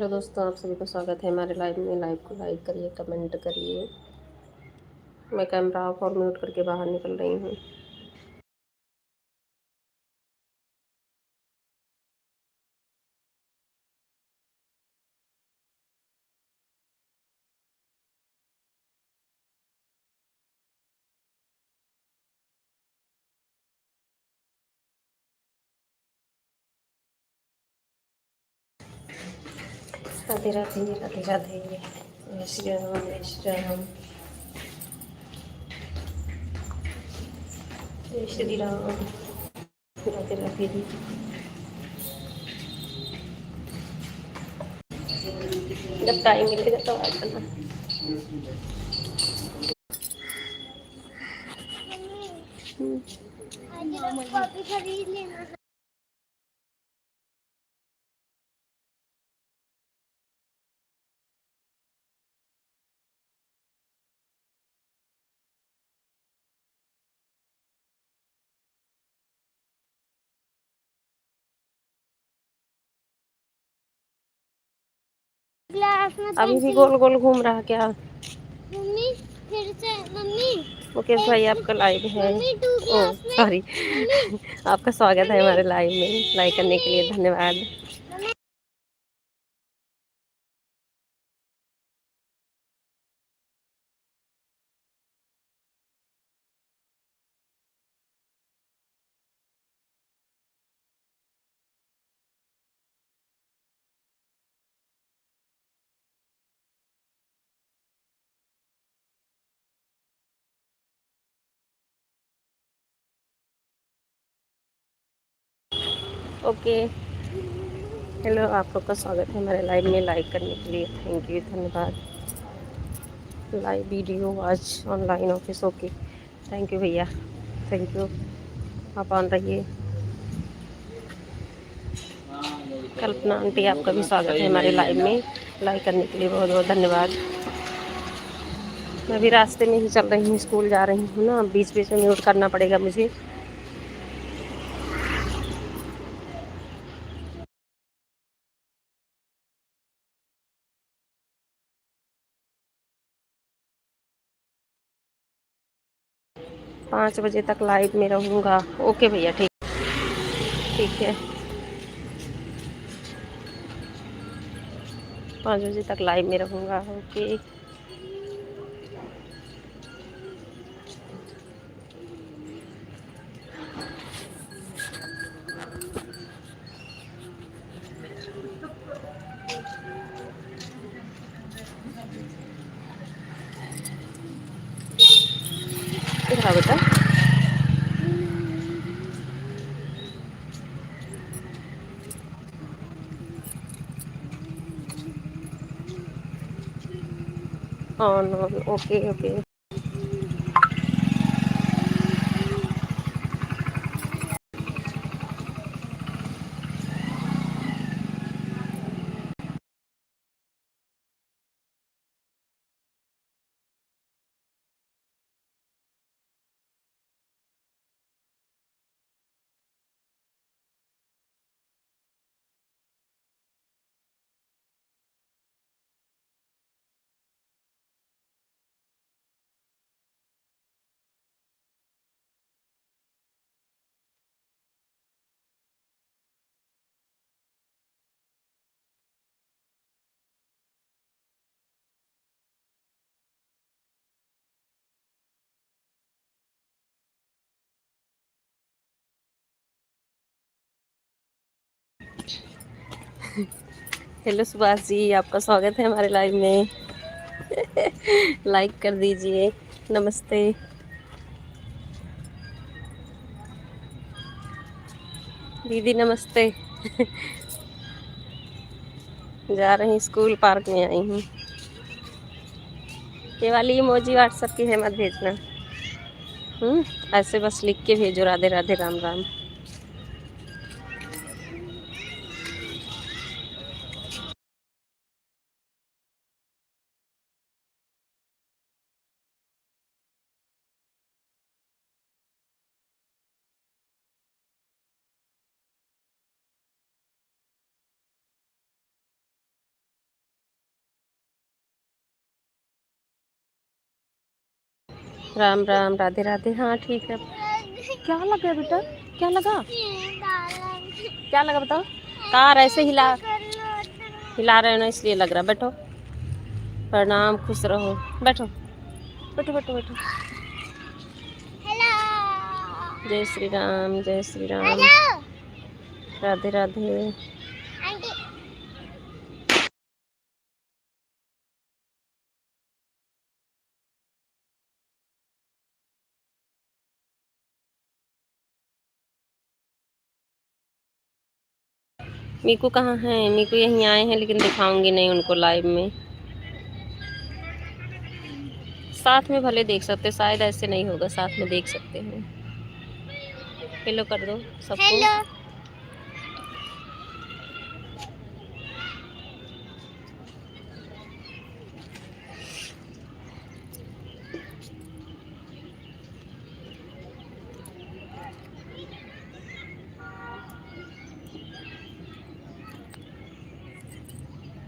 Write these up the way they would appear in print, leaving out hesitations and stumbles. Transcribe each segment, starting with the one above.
Hello दोस्तों, आप सभी का स्वागत है हमारे लाइव में। लाइव को लाइक करिए, कमेंट करिए। मैं कैमरा ऑफ और म्यूट करके बाहर निकल रही हूँ। राधे राधे, राधे राधे, जय श्री राम, जय श्री राम, जय श्री राम, राधे राधे। जब टाइम मिलेगा तो आ जाना। कॉफी खरीद लेना। अभी भी गोल गोल घूम रहा क्या? मम्मी फिर से मम्मी, मुकेश भाई आपका लाइव है। ओ सॉरी आपका स्वागत है हमारे लाइव में। लाइक करने के लिए धन्यवाद। ओके, हेलो, आप लोग का स्वागत है हमारे लाइव में। लाइक करने के लिए थैंक यू, धन्यवाद। लाइव वीडियो आज online office. Okay, thank you भैया, थैंक यू। आप ऑन रहिए। कल्पना आंटी, आपका भी स्वागत है हमारे लाइव में। लाइक करने के लिए बहुत बहुत धन्यवाद। मैं भी रास्ते में ही चल रही हूँ, स्कूल जा रही हूँ ना, बीच बीच में म्यूट करना पड़ेगा मुझे। 5 बजे तक लाइव में रहूँगा। ओके भैया, ठीक, ठीक है। 5 बजे तक लाइव में रहूँगा। ओके, क्या बेटा? On on, okay okay. Hello Subhash ji, आपका स्वागत है हमारे लाइव में। लाइक कर दीजिए। नमस्ते दीदी, नमस्ते। जा रही स्कूल, पार्क में आई हूँ। ये वाली इमोजी व्हाट्सएप की है, मत भेजना। ऐसे बस लिख के भेजो, राधे राधे, राम राम। राम राम, राधे राधे। हाँ ठीक है। क्या लगा बेटा? क्या लगा? क्या लगा बताओ? कार ऐसे हिला रहे हो ना, इसलिए लग रहा। बैठो, प्रणाम, खुश रहो। बैठो बैठो बैठो बैठो। जय श्री राम, जय श्री राम, राधे राधे। मीकू कहाँ है? मीकू यहीं आए हैं, लेकिन दिखाऊंगी नहीं उनको लाइव में। साथ में भले देख सकते, शायद ऐसे नहीं होगा, साथ में देख सकते हैं। हेलो कर दो सबको।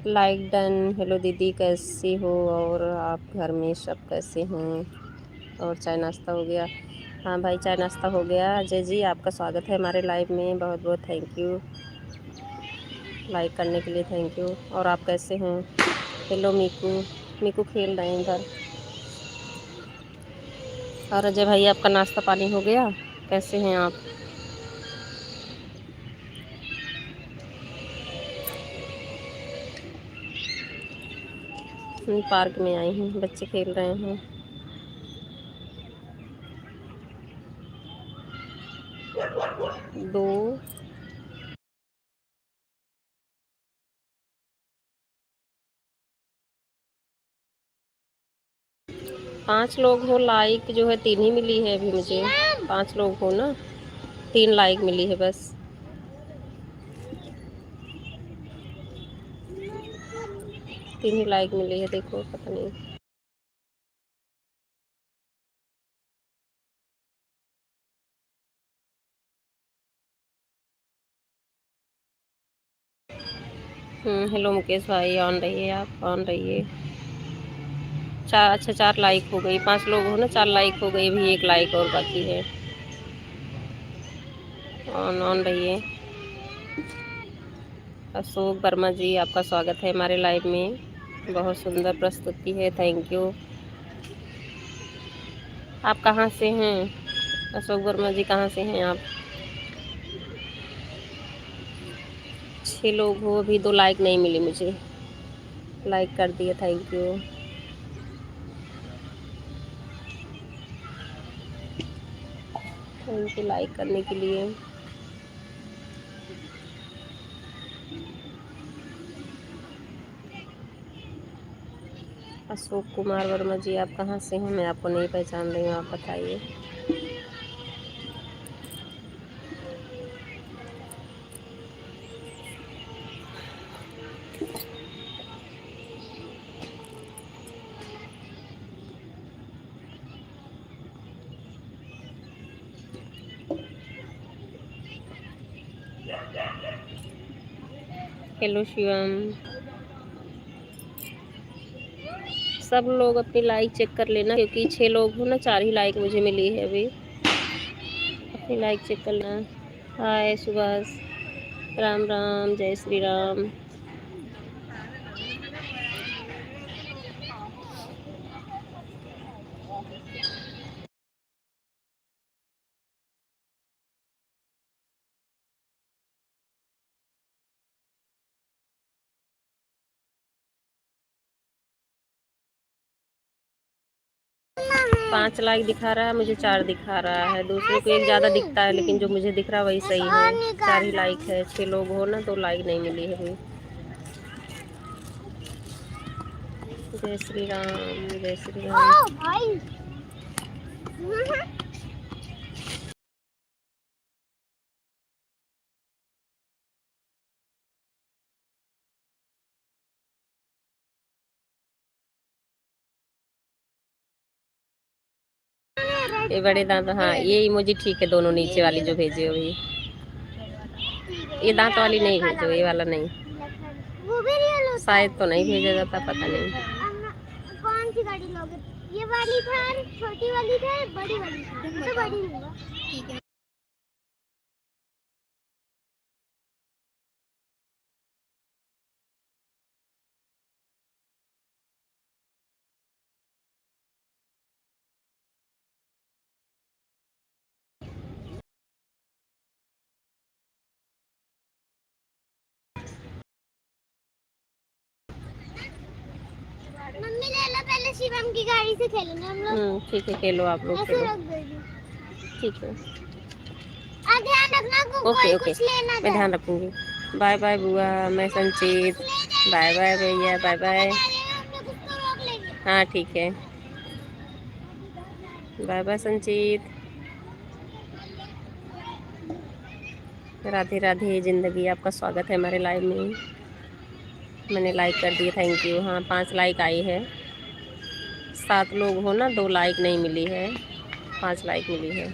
Like done. हेलो दीदी, कैसी हो? और आप घर में सब कैसे हैं? और चाय नाश्ता हो गया? हाँ भाई, चाय नाश्ता हो गया। अजय जी, आपका स्वागत है हमारे लाइव में, बहुत बहुत थैंक यू। लाइक करने के लिए थैंक यू। और आप कैसे हैं? हेलो मीकू। मीकू खेल रहे हैं इधर। और अजय भाई, आपका नाश्ता पानी हो गया? कैसे हैं आप? पार्क में आई हूँ, बच्चे खेल रहे हैं। दो 5 लोग हो। लाइक जो है 3 ही मिली है अभी मुझे। 5 लोग हो ना, 3 लाइक मिली है बस। 3 ही लाइक मिली है, देखो पता नहीं। हेलो मुकेश भाई, ऑन रहिए, आप ऑन रहिए। 4, अच्छा 4 लाइक हो गई। 5 लोग हो ना, 4 लाइक हो गई। अभी 1 लाइक और बाकी है। ऑन ऑन रहिए। अशोक वर्मा जी, आपका स्वागत है हमारे लाइव में। बहुत सुंदर प्रस्तुति है, थैंक यू। आप कहाँ से हैं? अशोक वर्मा जी, कहाँ से हैं आप? 6 लोग हो, अभी 2 लाइक नहीं मिली मुझे। लाइक कर दिए, thank you. Thank you like करने के लिए। अशोक कुमार वर्मा जी, आप कहाँ से हैं? मैं आपको नहीं पहचान रही हूँ, आप बताइए। हेलो शिवम। सब लोग अपनी लाइक चेक कर लेना, क्योंकि 6 लोग हो ना, 4 ही लाइक मुझे मिली है अभी। अपनी लाइक चेक कर लेना। हाय सुभाष, राम राम, जय श्री राम। पाँच लाइक दिखा रहा है मुझे, 4 दिखा रहा है। दूसरे को एक ज़्यादा दिखता है, लेकिन जो मुझे दिख रहा है वही सही है। 4 ही लाइक है। 6 लोग हो ना, 2 लाइक नहीं मिली है अभी। जय श्री राम, जय श्री राम। ये बड़े दांत, हाँ ये इमोजी ठीक है। दोनों नीचे वाली जो भेजे हुई, ये दांत वाली नहीं भेजो, ये वाला नहीं। शायद तो नहीं भेजा जाता, पता नहीं। कौन सी गाड़ी लोगे? ये वाली थार, छोटी वाली थार, बड़ी वाली थार। तो बड़ी लूंगा। ठीक है। मम्मी ले लो, पहले शिवम की गाड़ी से खेलेंगे हम लोग। ठीक है, खेलो आप लोग, ऐसे खेलो। रख देगी। ठीक है, और ध्यान रखना को ओके कोई ओके, कुछ लेना मैं जाए। ध्यान रखूंगी। बाय बाय बुआ, मैं संचित। बाय बाय भैया, बाय बाय। हम लोग उसको रोक लेंगे। हाँ ठीक है, बाय बाय संचित। राधे राधे जिंदगी, आपका स्वागत है हमारे लाइव में। मैंने लाइक कर दिया, थैंक यू। हाँ 5 लाइक आई है। 7 लोग हो ना, 2 लाइक नहीं मिली है, 5 लाइक मिली है।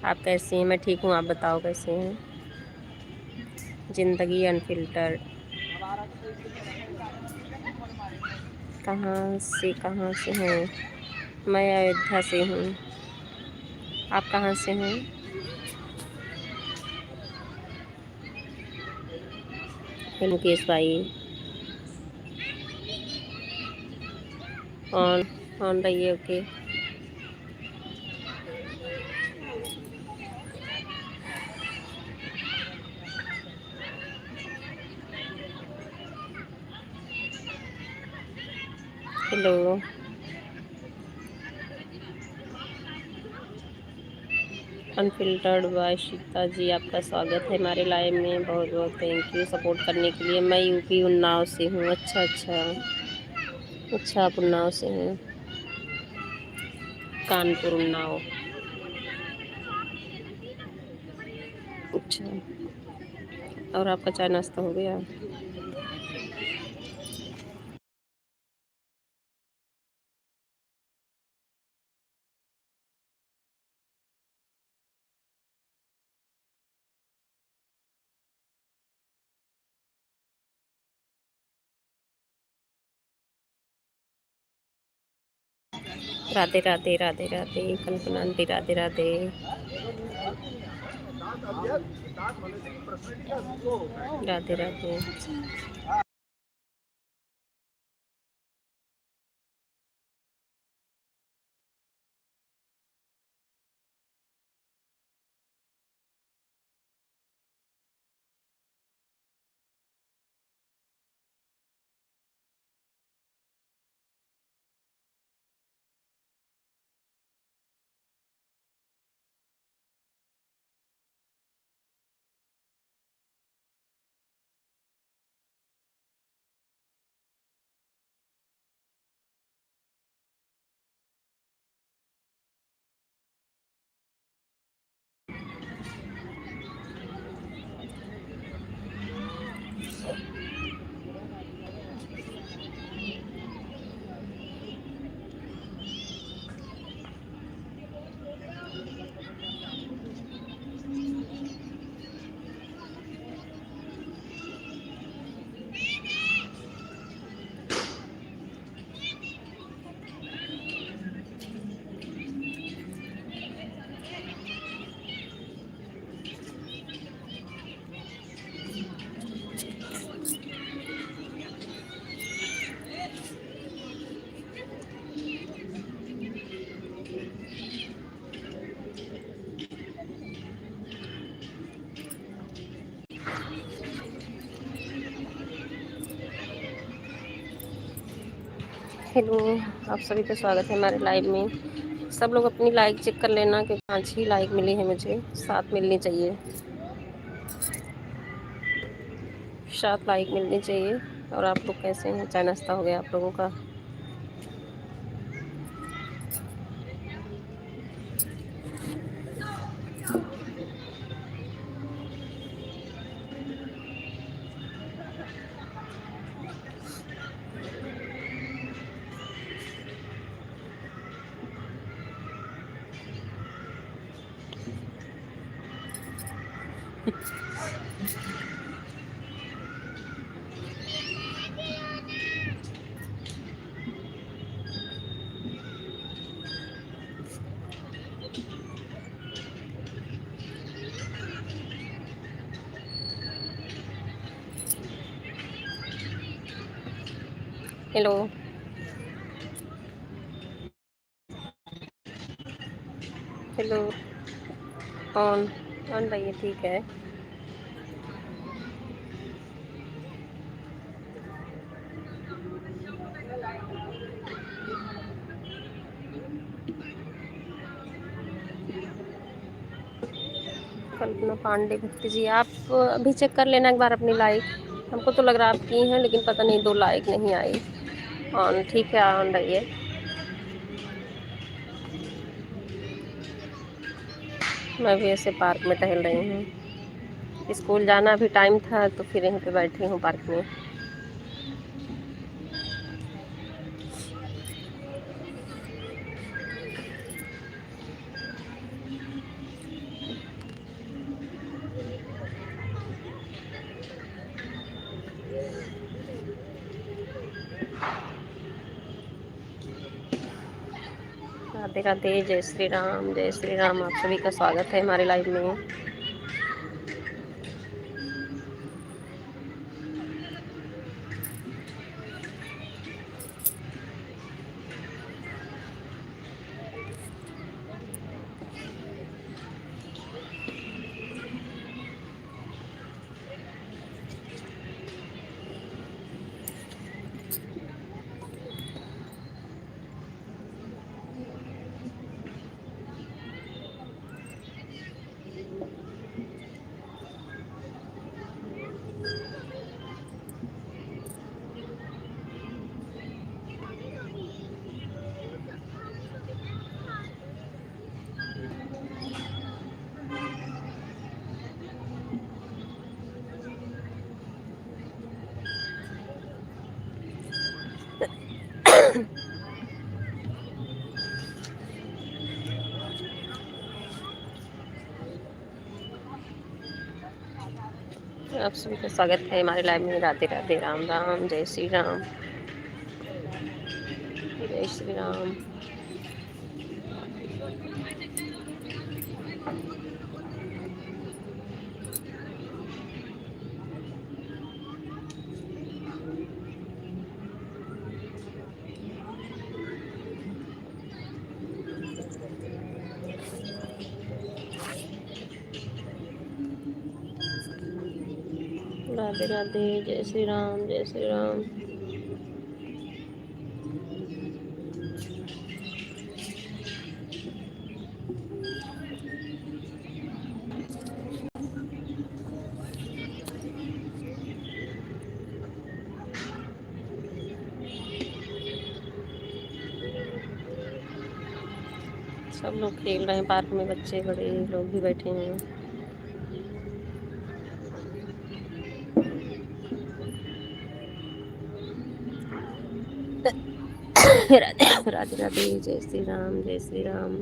आप कैसी हैं? मैं ठीक हूँ, आप बताओ कैसे हैं? जिंदगी अनफिल्टर्ड। कहाँ से हैं? मैं अयोध्या से हूँ। आप कहाँ से हैं? मुकेश भाई। ऑन रहिए, ओके। हेलो, अनफिल्टर्ड बाय शीता जी, आपका स्वागत है हमारे लाइव में। बहुत बहुत थैंक यू सपोर्ट करने के लिए। मैं यूपी उन्नाव से हूँ। अच्छा अच्छा अच्छा, आप उन्नाव से हैं? कानपुर उन्नाव। अच्छा, और आपका चाय नाश्ता हो गया? राधे राधे राधे राधे कल्पना आंटी, राधे राधे। राधे राधे। हेलो, आप सभी का स्वागत है हमारे लाइव में। सब लोग अपनी लाइक चेक कर लेना कि 5 ही लाइक मिली है, मुझे 7 मिलनी चाहिए। 7 लाइक मिलनी चाहिए। और आप लोग कैसे हैं? चाय नाश्ता हो गया आप लोगों का? Hello, hello. ऑन ऑन रहिए, ठीक है। कल्पना पांडे भक्ति जी, आप अभी चेक कर लेना एक बार अपनी लाइक। हमको तो लग रहा है आप की हैं, लेकिन पता नहीं 2 लाइक नहीं आई। ऑन, ठीक है, ऑन रहिए। मैं भी ऐसे पार्क में टहल रही हूँ। स्कूल जाना अभी टाइम था तो फिर यहीं पे बैठी हूँ पार्क में। राधे राधे, जय श्री राम, जय श्री राम। आप सभी का स्वागत है हमारे लाइव में। आप सभी का स्वागत है हमारे लाइव में। राधे राधे, राम राम, जय श्री राम, जय श्री राम। राधे राधे, जय श्री राम, जय श्री राम। सब लोग खेल रहे हैं पार्क में, बच्चे बड़े लोग भी बैठे हैं। राधे राधे राधे, जय श्री राम, जय श्री राम।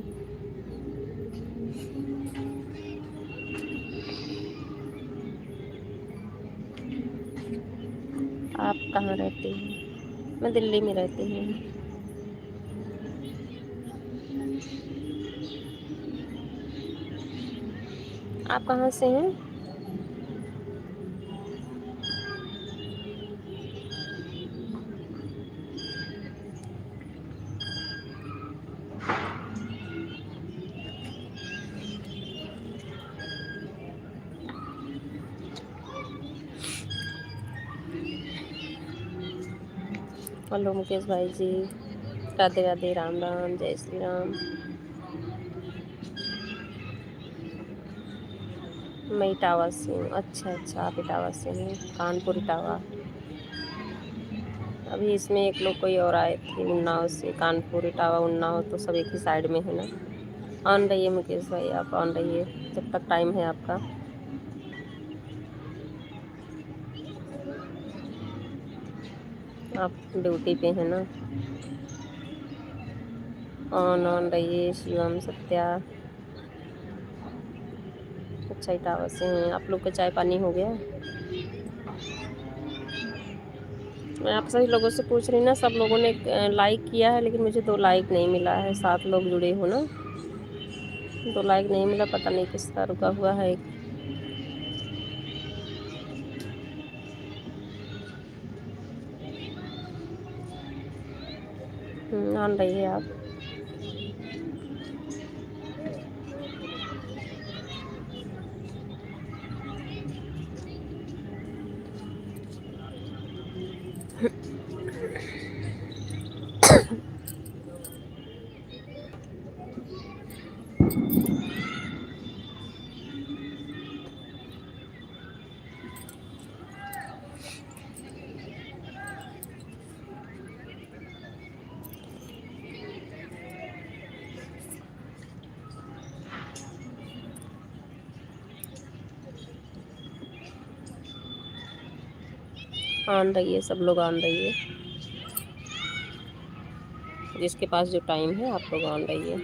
आप कहाँ रहते हैं? मैं दिल्ली में रहती हूँ। आप कहाँ से हैं? हेलो मुकेश भाई जी, राधे राधे, राम राम, जय श्री राम। मैं इटावा से हूँ। अच्छा अच्छा, आप इटावा से हैं, कानपुर इटावा। अभी इसमें एक लोग कोई और आए थे उन्नाव से। कानपुर इटावा उन्नाव तो सब एक ही साइड में है ना। ऑन रहिए मुकेश भाई, आप ऑन रहिए जब तक टाइम है आपका। आप ड्यूटी पे हैं ना। ऑन ऑन रहिए। शिवम, सत्या। अच्छा, इटावा से हैं आप लोग का चाय पानी हो गया? मैं आप सभी लोगों से पूछ रही ना, सब लोगों ने लाइक किया है, लेकिन मुझे 2 लाइक नहीं मिला है। 7 लोग जुड़े हो ना, 2 लाइक नहीं मिला, पता नहीं किसका रुका हुआ है। ऑन रहिए आप। ऑन रहिए, सब लोग ऑन रहिए, जिसके पास जो टाइम है आप लोग ऑन रहिए।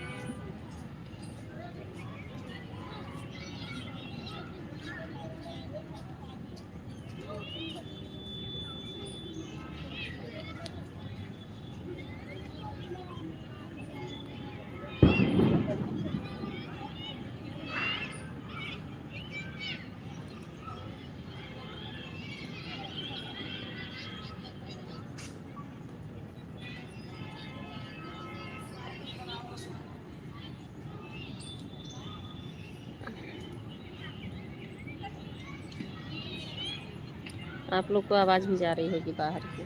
आप लोग को आवाज़ भी जा रही होगी बाहर की,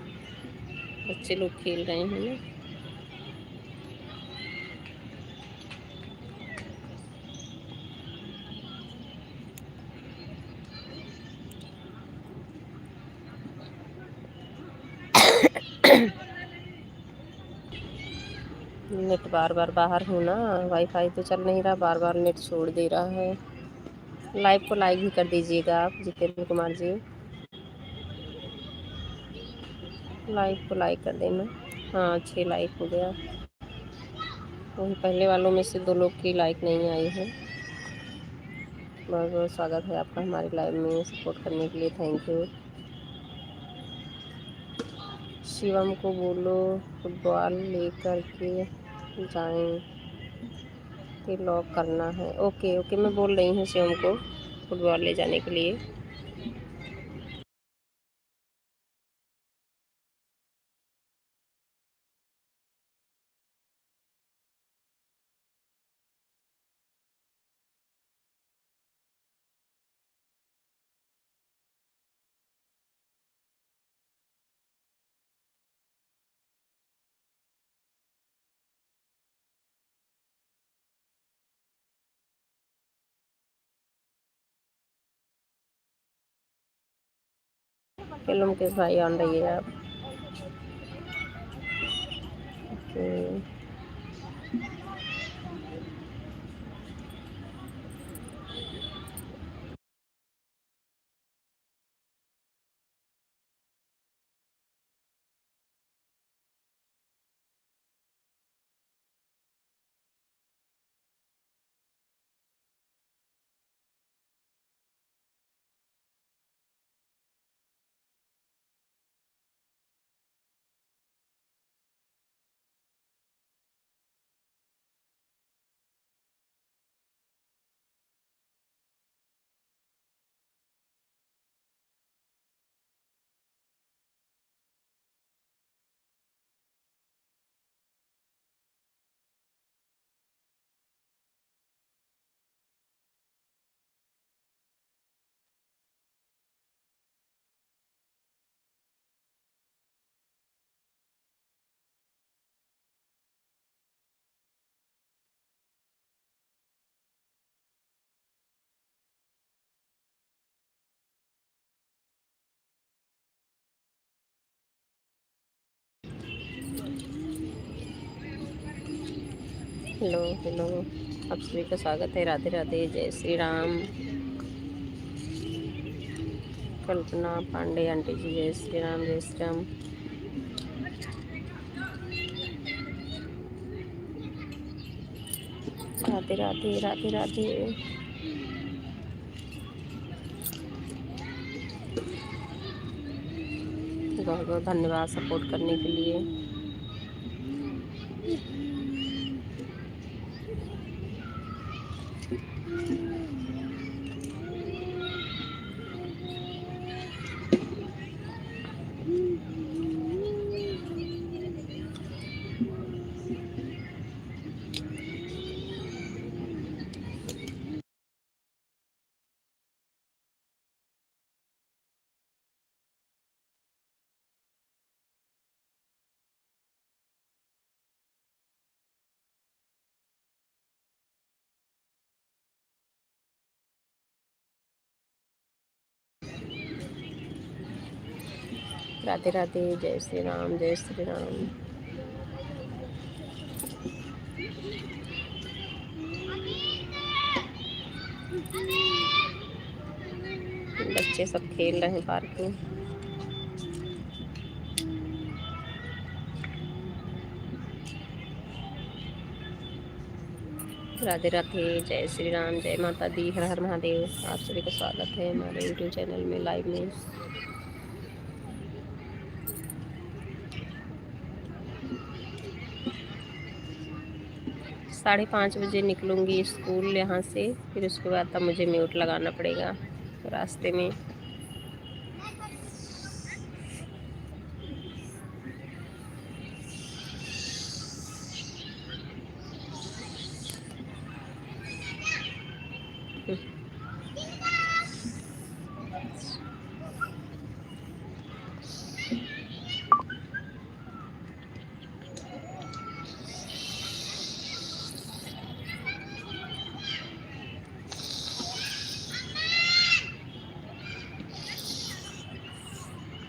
बच्चे लोग खेल रहे हैं ना। नेट बार बार बाहर हूँ ना, वाईफाई तो चल नहीं रहा, बार बार नेट छोड़ दे रहा है। लाइव को लाइक भी कर दीजिएगा आप जितेंद्र कुमार जी, लाइव को लाइक कर देना। हाँ 6 लाइक हो गया, वही पहले वालों में से 2 लोग की लाइक नहीं आई है। बहुत बहुत स्वागत है आपका हमारे लाइव में सपोर्ट करने के लिए, थैंक यू। शिवम को बोलो फुटबॉल लेकर के जाएं कि लॉक करना है। ओके ओके, मैं बोल रही हूँ शिवम को फुटबॉल ले जाने के लिए। चलो मुकेश भाई ऑन रहिए आप। ओके हेलो हेलो, आप सभी का स्वागत है, राधे राधे, जय श्री राम। कल्पना पांडे आंटी जी जय श्री राम, जय श्री राम। राधे राधे राधे राधे। बहुत बहुत धन्यवाद सपोर्ट करने के लिए। राधे राधे, जय श्री राम, जय श्री राम। बच्चे सब खेल रहे हैं पार्क में। राधे राधे, जय श्री राम, जय माता दी, हर हर महादेव। आप सभी का स्वागत है हमारे यूट्यूब चैनल में लाइव में। 5:30 बजे निकलूँगी स्कूल यहाँ से, फिर उसके बाद तब मुझे म्यूट लगाना पड़ेगा रास्ते में।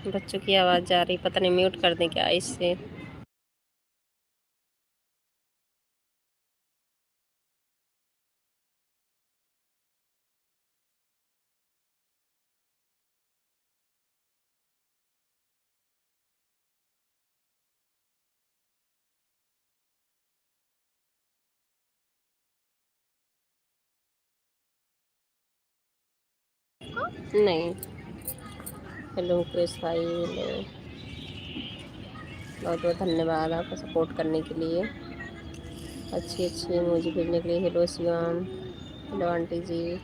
बच्चों की आवाज़ जा रही, पता नहीं म्यूट कर दें क्या इससे। नहीं, हेलो मुकेश भाई, हेलो, बहुत बहुत धन्यवाद आपका सपोर्ट करने के लिए, अच्छी अच्छी इमोजी भेजने के लिए। हेलो शिवम, हेलो आंटी जी।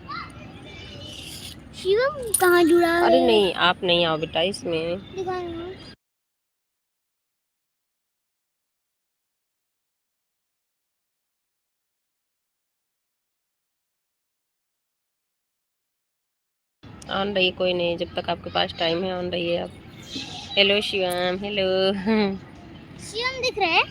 शिवम कहाँ जुड़ा है? अरे नहीं, आप नहीं आओ बेटा इसमें। दिखाना। ऑन रही, कोई नहीं, जब तक आपके पास टाइम है ऑन रही है आप। Hello Shivam, hello. शिवम दिख रहा है?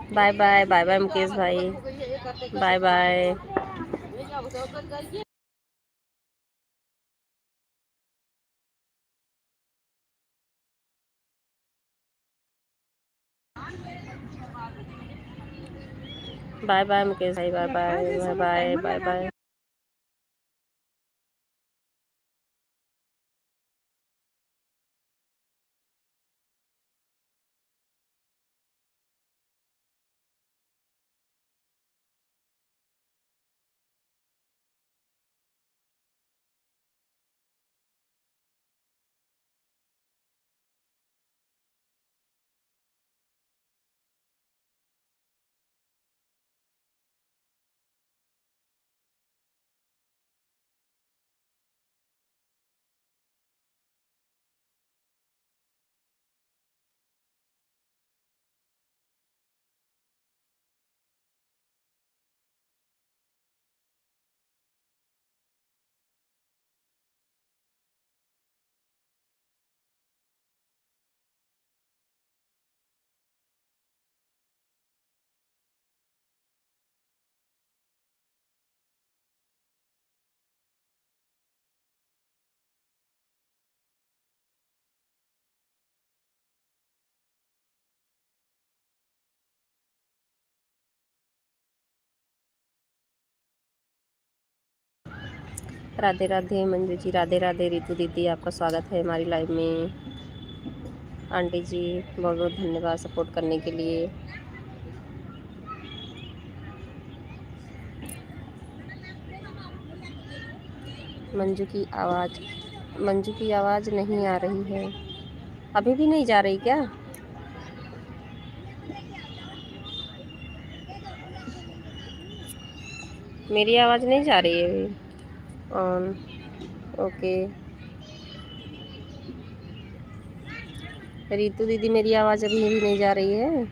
Bye bye, bye bye Mukesh भाई, bye bye. Bye bye Mukesh भाई, bye bye, bye bye, bye bye. Radhe Radhe Manju ji, Radhe Radhe Ritu दीदी, आपका स्वागत है हमारी लाइव में। आंटी जी बहुत बहुत धन्यवाद सपोर्ट करने के लिए। मंजू की आवाज़ नहीं आ रही है, अभी भी नहीं जा रही क्या? मेरी आवाज़ नहीं जा रही है अभी ऑन? ओके रितु दीदी, मेरी आवाज़ अभी भी नहीं जा रही है।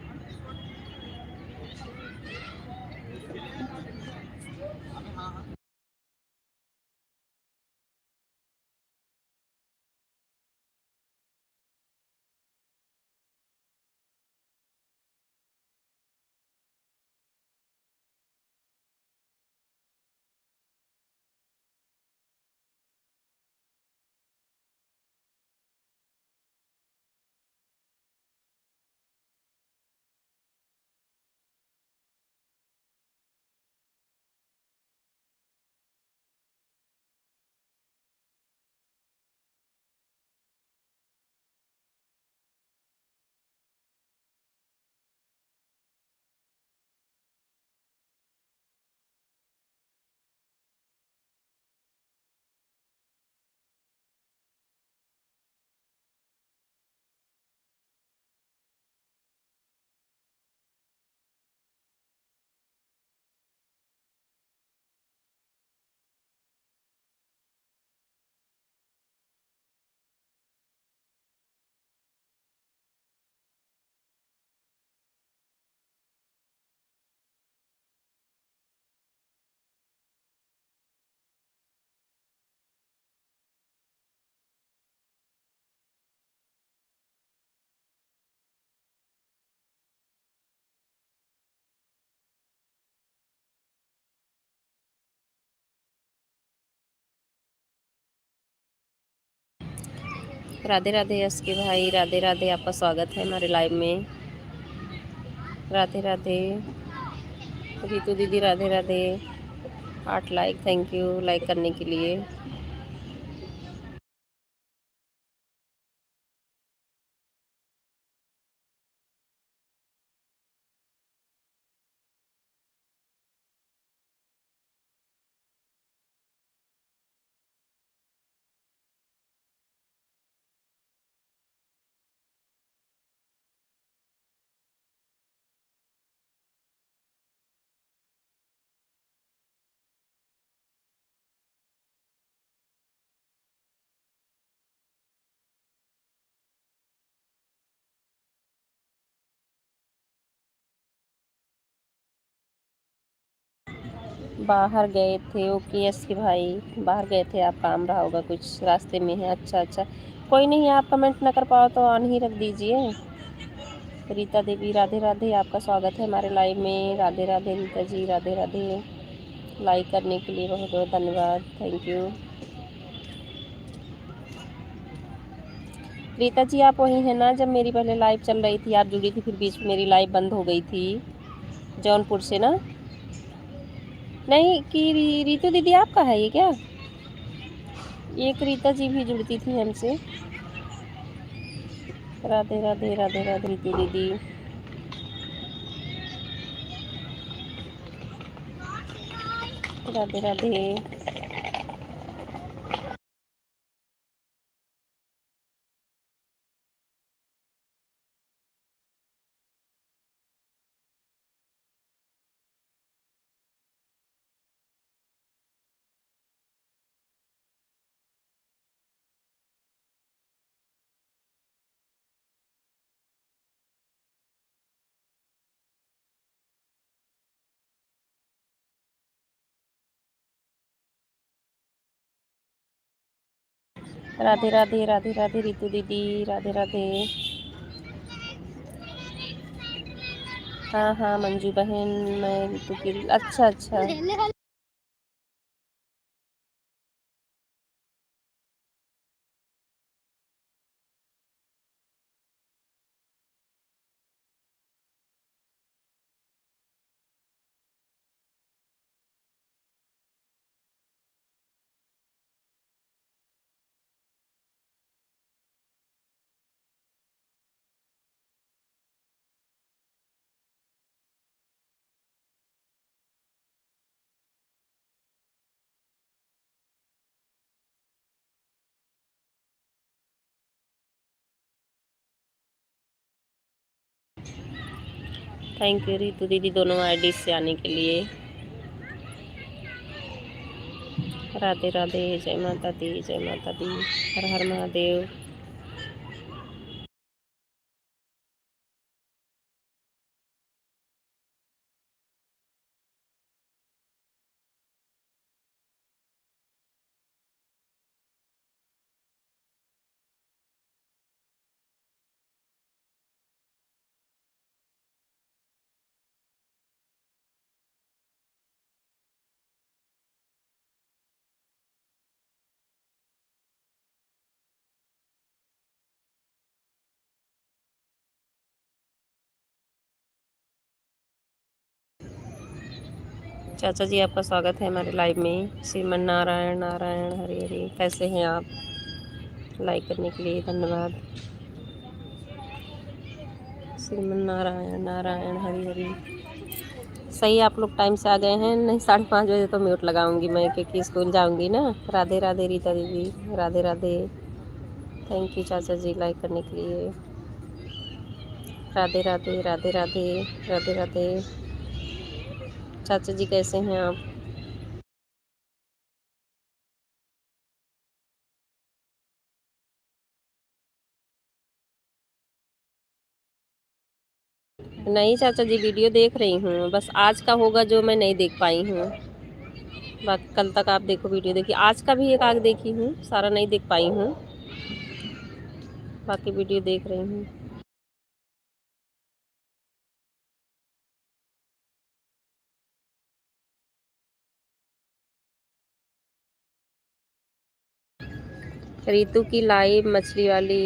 राधे राधे यश के भाई, राधे राधे, आपका स्वागत है हमारे लाइव में। राधे राधे रितु दीदी, Radhe Radhe. 8 like, thank you like करने के लिए। बाहर गए थे? ओके यस के भाई, बाहर गए थे आप, काम रहा होगा कुछ, रास्ते में है। अच्छा अच्छा, कोई नहीं, आप कमेंट ना कर पाओ तो ऑन ही रख दीजिए। रीता देवी राधे राधे, आपका स्वागत है हमारे लाइव में। राधे राधे रीता जी, राधे राधे। लाइक करने के लिए बहुत बहुत धन्यवाद, थैंक यू। रीता जी आप वहीं हैं ना जब मेरी पहले लाइव चल रही थी, आप जुड़ी थी, फिर बीच में मेरी लाइव बंद हो गई थी। जौनपुर से ना? नहीं कि रीतू दीदी आपका है ये क्या? एक रीता जी भी जुड़ती थी हमसे। राधे राधे राधे राधे रीतू दीदी। राधे राधे। राधे राधे राधे राधे रीतू दीदी, राधे राधे। हाँ हाँ मंजू बहन, मैं रीतू की। अच्छा अच्छा। थैंक यू रीतू दीदी दोनों आईडी से आने के लिए। राधे राधे, जय माता दी, जय माता दी, हर हर महादेव। चाचा जी आपका स्वागत है हमारे लाइव में। श्रीमन नारायण नारायण हरे हरे। कैसे हैं आप? लाइक करने के लिए धन्यवाद। श्रीमन नारायण नारायण हरे हरे। सही आप लोग टाइम से आ गए हैं। नहीं 5:30 बजे तो म्यूट लगाऊंगी मैं, क्योंकि स्कूल जाऊंगी ना। राधे राधे रीता दीदी, राधे राधे। थैंक यू चाचा जी लाइक करने के लिए। राधे राधे राधे राधे राधे राधे। चाचा जी कैसे हैं आप? नहीं चाचा जी वीडियो देख रही हूँ, बस आज का होगा जो मैं नहीं देख पाई हूँ। बाकी कल तक आप देखो वीडियो देखिए। आज का भी एक आग देखी हूँ, सारा नहीं देख पाई हूँ, बाकी वीडियो देख रही हूँ। रीतू की लाइव मछली वाली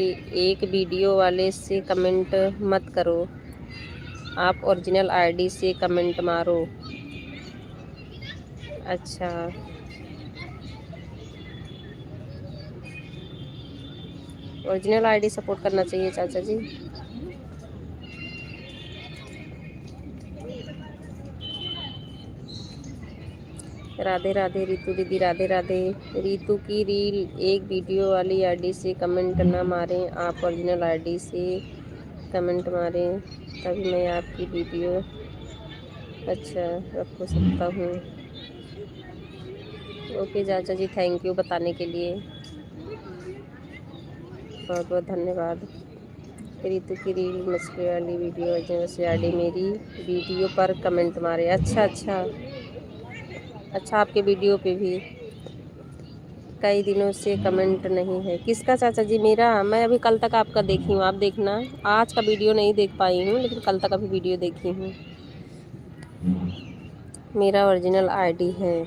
एक वीडियो वाले से कमेंट मत करो, आप ओरिजिनल आईडी से कमेंट मारो। अच्छा ओरिजिनल आईडी सपोर्ट करना चाहिए चाचा जी। राधे राधे रीतू दीदी, राधे राधे। रीतू की रील एक वीडियो वाली आईडी से कमेंट ना मारें, आप ओरिजिनल आईडी से कमेंट मारें, तभी मैं आपकी वीडियो अच्छा रख सकता हूँ। ओके चाचा जी, थैंक यू बताने के लिए, बहुत बहुत धन्यवाद। रीतू की रील मछली वाली वीडियो जैसे आईडी मेरी वीडियो पर कमेंट मारे। अच्छा अच्छा अच्छा, आपके वीडियो पे भी कई दिनों से कमेंट नहीं है। किसका चाचा जी? मेरा? मैं अभी कल तक आपका देखी हूँ, आप देखना। आज का वीडियो नहीं देख पाई हूँ, लेकिन कल तक अभी वीडियो देखी हूँ। मेरा ओरिजिनल आईडी है।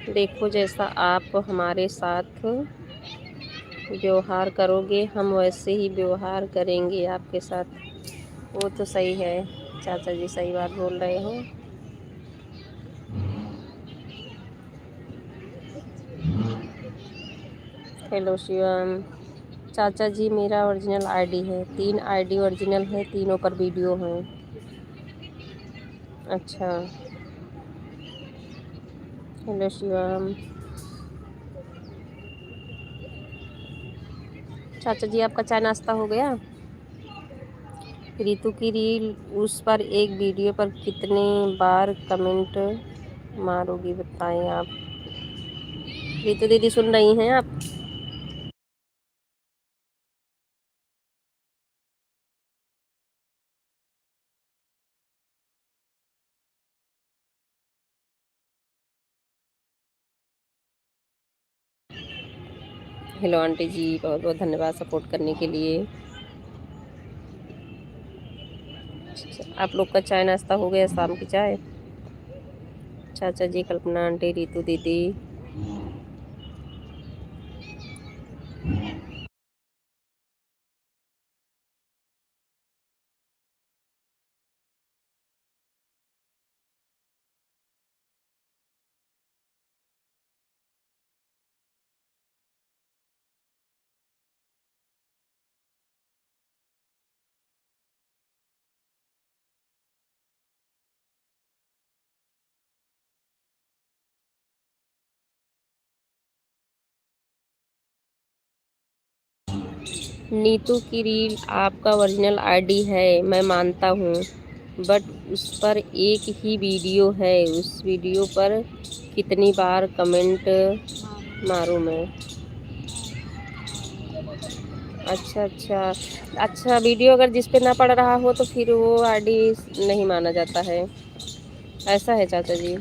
देखो, जैसा आप हमारे साथ व्यवहार करोगे, हम वैसे ही व्यवहार करेंगे आपके साथ। वो तो सही है चाचा जी, सही बात बोल रहे हो। हेलो शिवम। चाचा जी, मेरा ओरिजिनल आईडी है। 3 आईडी ओरिजिनल है, तीनों पर वीडियो हैं। अच्छा। हेलो शिवम। चाचा जी, आपका चाय नाश्ता हो गया? रितु की रील, उस पर एक वीडियो पर कितने बार कमेंट मारोगी बताएं आप? रितु दीदी सुन रही हैं आप? हेलो आंटी जी, बहुत बहुत धन्यवाद सपोर्ट करने के लिए। आप लोग का चाय नाश्ता हो गया, शाम की चाय? चाचा जी, कल्पना आंटी, रितु दीदी। नीतू की रील आपका ओरिजिनल आईडी है, मैं मानता हूँ, बट उस पर एक ही वीडियो है। उस वीडियो पर कितनी बार कमेंट मारूँ मैं? अच्छा अच्छा। अच्छा, वीडियो अगर जिस पे ना पड़ रहा हो तो फिर वो आईडी नहीं माना जाता है, ऐसा है चाचा जी?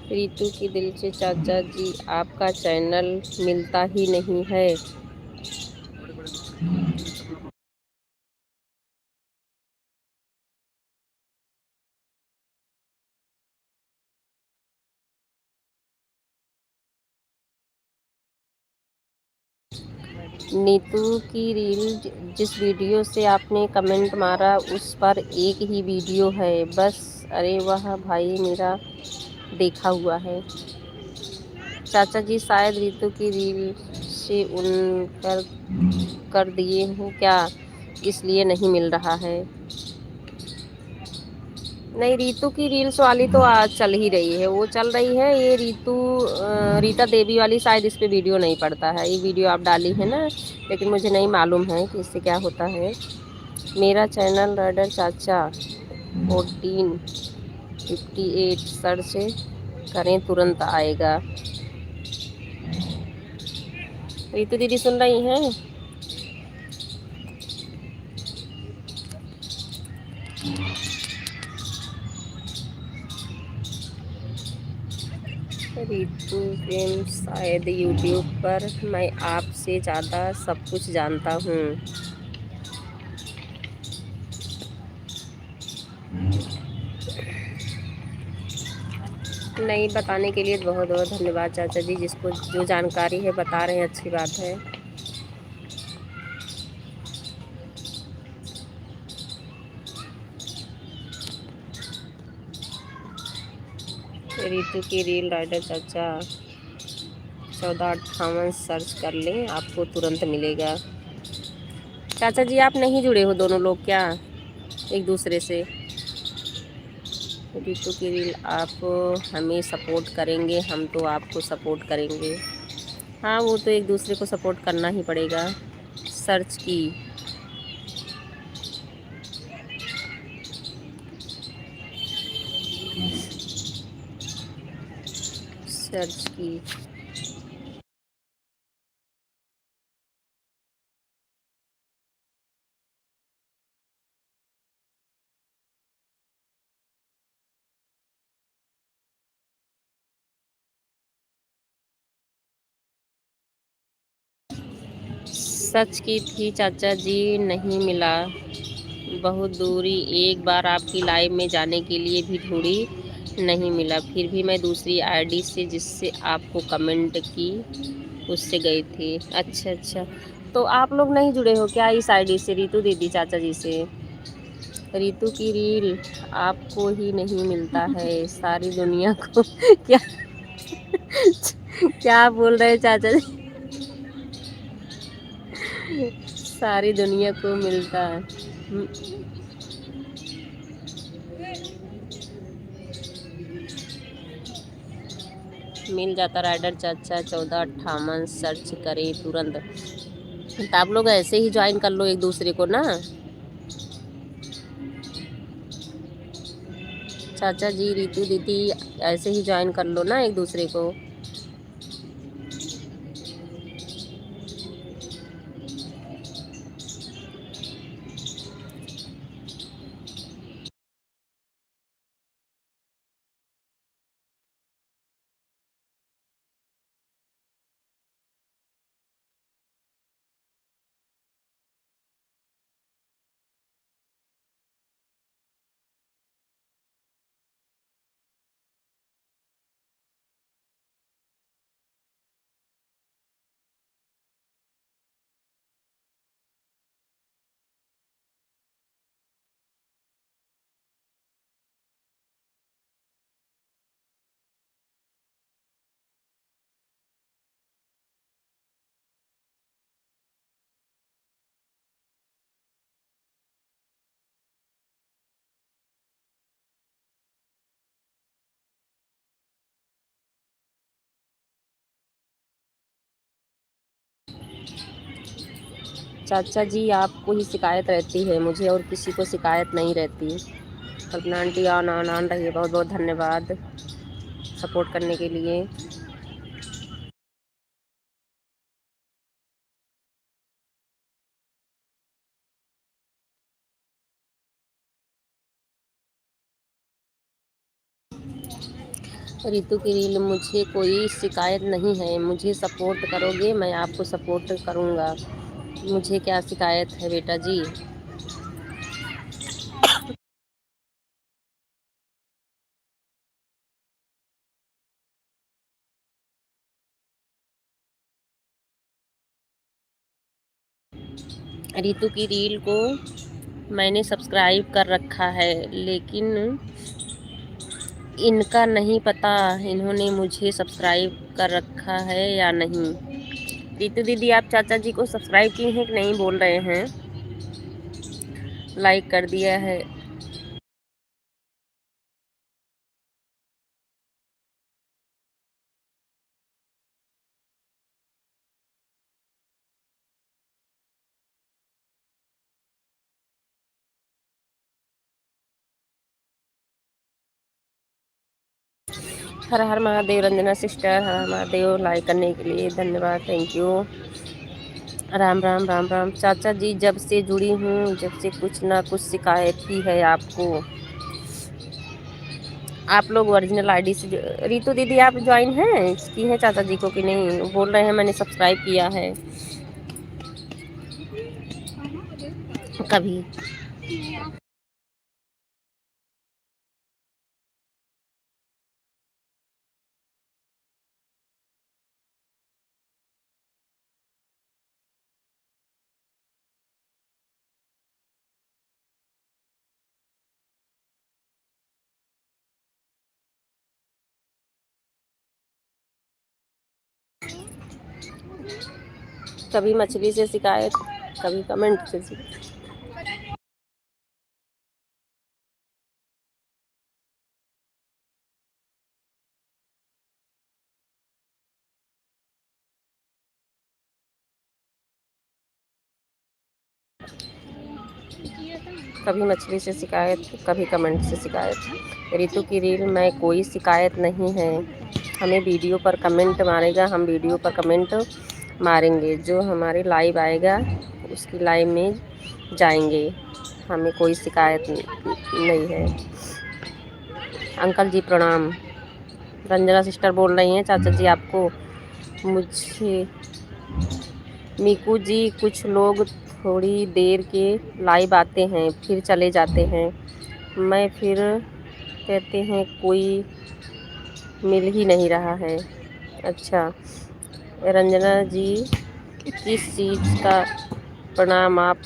रितु की दिल से चाचा जी, आपका चैनल मिलता ही नहीं है। नीतू की रील, जिस वीडियो से आपने कमेंट मारा उस पर एक ही वीडियो है बस। अरे वाह भाई, मेरा देखा हुआ है। चाचा जी, शायद रितु की रील से उन कर दिए हो क्या, इसलिए नहीं मिल रहा है? नहीं, रीतु की रील्स वाली तो आज चल ही रही है, वो चल रही है। ये रीता देवी वाली शायद इस पे वीडियो नहीं पड़ता है। ये वीडियो आप डाली है ना, लेकिन मुझे नहीं मालूम है कि इससे क्या होता है। मेरा चैनल राइडर चाचा 1458 सर्च करें, तुरंत आएगा। रीतु दीदी सुन रही हैं? रितु प्रेम, शायद यूट्यूब पर मैं आपसे ज़्यादा सब कुछ जानता हूँ। नहीं, बताने के लिए बहुत बहुत धन्यवाद चाचा जी। जिसको जो जानकारी है बता रहे हैं, अच्छी बात है। रितु की रील राइडर चाचा 1458 सर्च कर लें, आपको तुरंत मिलेगा। चाचा जी, आप नहीं जुड़े हो दोनों लोग क्या एक दूसरे से? रितु की रील, आप हमें सपोर्ट करेंगे, हम तो आपको सपोर्ट करेंगे। हाँ, वो तो एक दूसरे को सपोर्ट करना ही पड़ेगा। सर्च की, सर्च की। सच की थी चाचा जी, नहीं मिला। बहुत दूरी, एक बार आपकी लाइव में जाने के लिए भी ढूंढी, नहीं मिला। फिर भी मैं दूसरी आईडी से, जिससे आपको कमेंट की, उससे गई थी। अच्छा अच्छा, तो आप लोग नहीं जुड़े हो क्या इस आईडी से, रितु दीदी चाचा जी से? रितु की रील आपको ही नहीं मिलता है, सारी दुनिया को। क्या क्या बोल रहे हैं चाचा जी? सारी दुनिया को मिलता है। मिल जाता राइडर चाचा 1458, सर्च करें तुरंत। तो आप लोग ऐसे ही ज्वाइन कर लो एक दूसरे को ना। चाचा जी, रितु दीदी, ऐसे ही ज्वाइन कर लो ना एक दूसरे को। चाचा जी, आपको ही शिकायत रहती है, मुझे और किसी को शिकायत नहीं रहती। कल्पना आंटी ऑन ऑन ऑन रहिए, बहुत बहुत धन्यवाद सपोर्ट करने के लिए। रितु की रील, मुझे कोई शिकायत नहीं है, मुझे सपोर्ट करोगे, मैं आपको सपोर्ट करूँगा। मुझे क्या शिकायत है बेटा जी? रितु की रील को मैंने सब्सक्राइब कर रखा है, लेकिन इनका नहीं पता इन्होंने मुझे सब्सक्राइब कर रखा है या नहीं। रितु दीदी, आप चाचा जी को सब्सक्राइब किए हैं कि नहीं बोल रहे हैं? लाइक कर दिया है। हर हर महादेव। रंजना सिस्टर, हर हर महादेव, लाइक करने के लिए धन्यवाद, थैंक यू। राम राम राम राम। चाचा जी, जब से जुड़ी हूँ, जब से कुछ ना कुछ शिकायत ही है आपको। आप लोग ओरिजिनल आईडी से रितु दीदी, आप ज्वाइन हैं की हैं चाचा जी को कि नहीं? बोल रहे हैं मैंने सब्सक्राइब किया है। कभी कभी मछली से शिकायत, कभी कमेंट से शिकायत। कभी मछली से शिकायत, कभी कमेंट से शिकायत। रितु की रील में कोई शिकायत नहीं है। हमें वीडियो पर कमेंट मारेगा, हम वीडियो पर कमेंट मारेंगे। जो हमारे लाइव आएगा उसकी लाइव में जाएंगे। हमें कोई शिकायत नहीं है। अंकल जी प्रणाम। रंजना सिस्टर बोल रही हैं चाचा जी आपको, मुझे मीकू जी, कुछ लोग थोड़ी देर के लाइव आते हैं फिर चले जाते हैं, मैं फिर कहते हैं कोई मिल ही नहीं रहा है। अच्छा, रंजना जी किस चीज़ का प्रणाम आप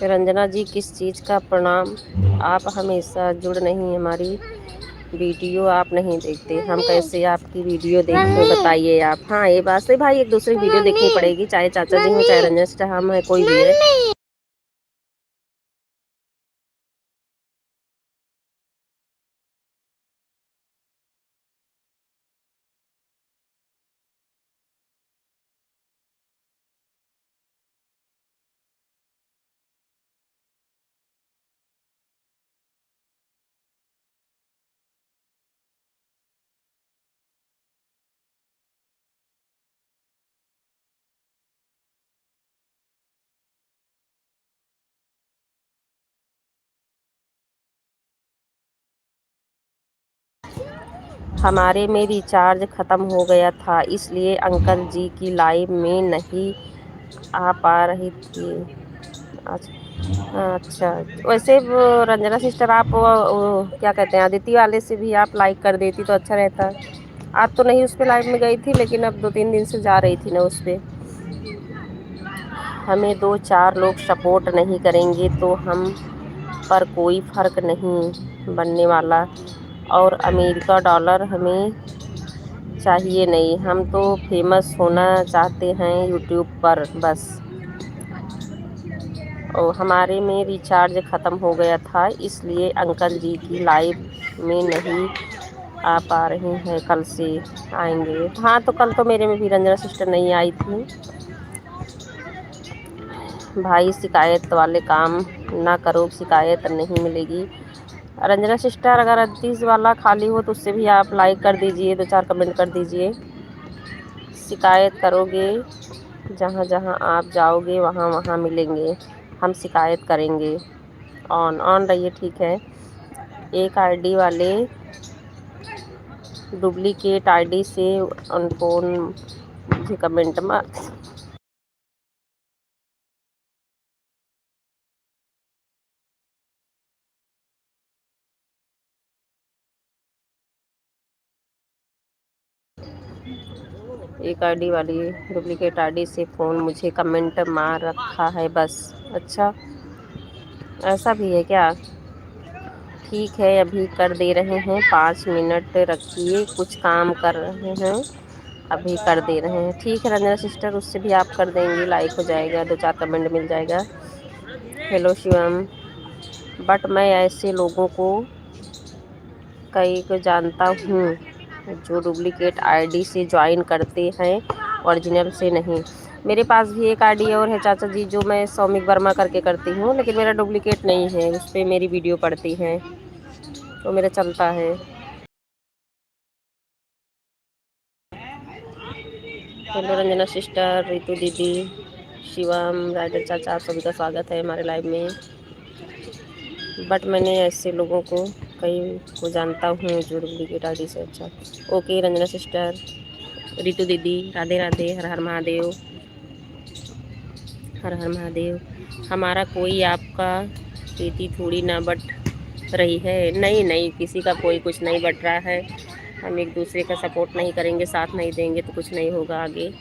रंजना जी किस चीज़ का प्रणाम? आप हमेशा जुड़ नहीं हमारी वीडियो आप नहीं देखते, हम कैसे आपकी वीडियो देखें बताइए आप। हाँ, ये बात से भाई एक दूसरे की वीडियो देखनी पड़ेगी, चाहे चाचा जी हो चाहे रंजना सिस्टर हम है कोई भी है। हमारे में रिचार्ज ख़त्म हो गया था इसलिए अंकल जी की लाइव में नहीं आ पा रही थी। अच्छा, वैसे वो रंजना सिस्टर आप वो क्या कहते हैं अदिति वाले से भी आप लाइक कर देती तो अच्छा रहता। आज तो नहीं उस पर लाइव में गई थी, लेकिन अब 2-3 दिन से जा रही थी ना उस पर। हमें 2-4 लोग सपोर्ट नहीं करेंगे तो हम पर कोई फ़र्क नहीं बनने वाला, और अमेरिका डॉलर हमें चाहिए नहीं, हम तो फेमस होना चाहते हैं यूट्यूब पर बस। और हमारे में रिचार्ज ख़त्म हो गया था इसलिए अंकल जी की लाइव में नहीं आ पा रही हैं, कल से आएंगे। हाँ, तो कल तो मेरे में भी रंजना सिस्टर नहीं आई थी। भाई शिकायत वाले काम ना करो, शिकायत नहीं मिलेगी। रंजना सिस्टर अगर 38 वाला खाली हो तो उससे भी आप लाइक कर दीजिए, 2-4 कमेंट कर दीजिए। शिकायत करोगे जहाँ जहाँ आप जाओगे वहाँ वहाँ मिलेंगे, हम शिकायत करेंगे। ऑन रहिए, ठीक है। एक आईडी वाले डुप्लीकेट आईडी से अनफोन मुझे कमेंट में एक आईडी वाली डुप्लीकेट आईडी से फ़ोन मुझे कमेंट मार रखा है बस। अच्छा, ऐसा भी है क्या? ठीक है, अभी कर दे रहे हैं, 5 मिनट रखिए, कुछ काम कर रहे हैं, अभी कर दे रहे हैं। ठीक है रंजना सिस्टर, उससे भी आप कर देंगी, लाइक हो जाएगा, 2-4 कमेंट मिल जाएगा। हेलो शिवम, बट मैं ऐसे लोगों को कई को जानता हूँ जो डुप्लीकेट आईडी से ज्वाइन करते हैं, ओरिजिनल से नहीं। मेरे पास भी एक आईडी और है चाचा जी, जो मैं सौमिक वर्मा करके करती हूँ, लेकिन मेरा डुप्लीकेट नहीं है, उस पर मेरी वीडियो पड़ती है तो मेरा चलता है। हेलो रंजना सिस्टर, रितु दीदी, शिवम, राइडर चाचा, आप सभी का स्वागत है हमारे लाइव में। बट मैंने ऐसे लोगों को कई को जानता हूँ जो डुप्लीकेट आईडी से। अच्छा, ओके रंजना सिस्टर, रितु दीदी, राधे राधे, हर हर महादेव, हर हर महादेव। हमारा कोई आपका प्रीति थोड़ी ना बट रही है। नहीं नहीं, किसी का कोई कुछ नहीं बट रहा है। हम एक दूसरे का सपोर्ट नहीं करेंगे, साथ नहीं देंगे तो कुछ नहीं होगा आगे।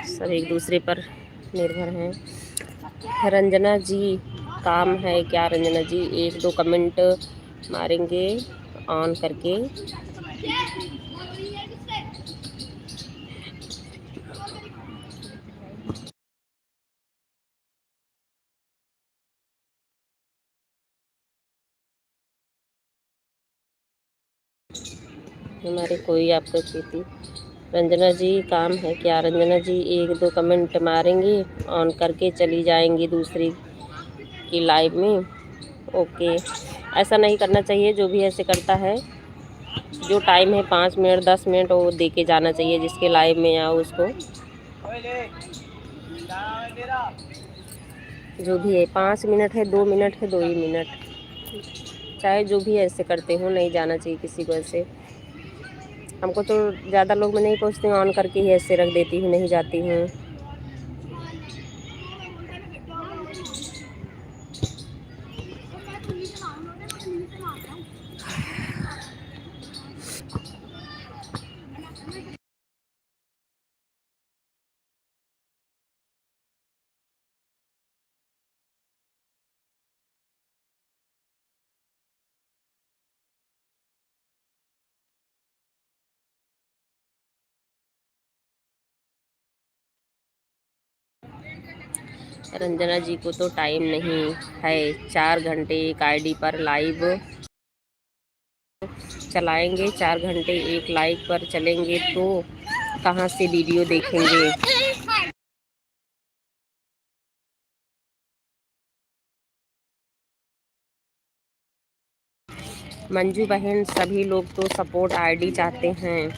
सब एक दूसरे पर निर्भर हैं। रंजना जी काम है क्या? रंजना जी 1-2 कमेंट मारेंगे ऑन करके। हमारे कोई आपका खेती। रंजना जी काम है क्या? रंजना जी 1-2 कमेंट मारेंगी, ऑन करके चली जाएंगी दूसरी की लाइव में। ओके, ऐसा नहीं करना चाहिए, जो भी ऐसे करता है जो टाइम है 5 मिनट 10 मिनट वो दे के जाना चाहिए, जिसके लाइव में आओ उसको। जो भी है 5 मिनट है 2 मिनट है 2 ही मिनट, चाहे जो भी ऐसे करते हो, नहीं जाना चाहिए किसी को ऐसे। हमको तो ज़्यादा लोग मैं नहीं पूछती हूँ, ऑन करके ही ऐसे रख देती हूँ, नहीं जाती हूँ। रंजना जी को तो टाइम नहीं है, 4 घंटे एक आईडी पर लाइव चलाएंगे, 4 घंटे एक लाइव पर चलेंगे तो कहाँ से वीडियो देखेंगे। मंजू बहन सभी लोग तो सपोर्ट आईडी चाहते हैं।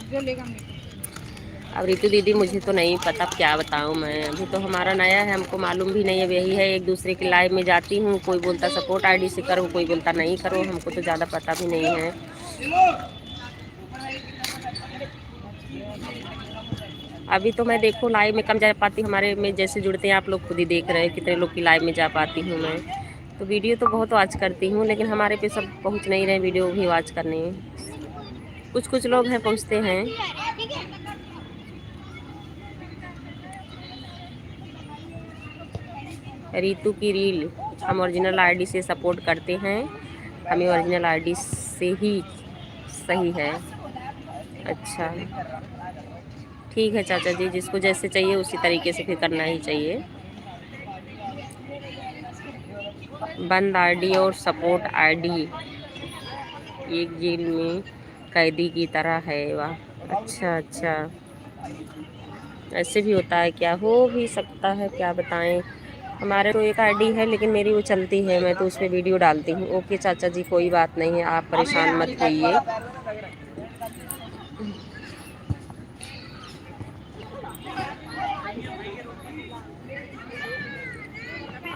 अब रितु दीदी मुझे तो नहीं पता, क्या बताऊं मैं, अभी तो हमारा नया है, हमको मालूम भी नहीं है। यही है एक दूसरे की लाइव में जाती हूँ, कोई बोलता सपोर्ट आईडी से करो, कोई बोलता नहीं करो, हमको तो ज़्यादा पता भी नहीं है। अभी तो मैं देखो लाइव में कम जा पाती, हमारे में जैसे जुड़ते हैं आप लोग खुद ही देख रहे हैं कितने लोग की लाइव में जा पाती हूँ मैं। तो वीडियो तो बहुत वॉच करती हूँ, लेकिन हमारे पे सब पहुँच नहीं रहे वीडियो भी वॉच करने। कुछ कुछ लोग हैं पहुँचते हैं। रितु की रील हम ओरिजिनल आईडी से सपोर्ट करते हैं, हमें ओरिजिनल आईडी से ही सही है। अच्छा ठीक है चाचा जी, जिसको जैसे चाहिए उसी तरीके से फिर करना ही चाहिए। बंद आईडी और सपोर्ट आईडी एक जेल में कैदी की तरह है, वाह। अच्छा अच्छा, ऐसे भी होता है क्या? हो भी सकता है, क्या बताएं। हमारे तो एक आईडी है लेकिन मेरी वो चलती है, मैं तो उस पर वीडियो डालती हूँ। ओके चाचा जी कोई बात नहीं है, आप परेशान मत होइए।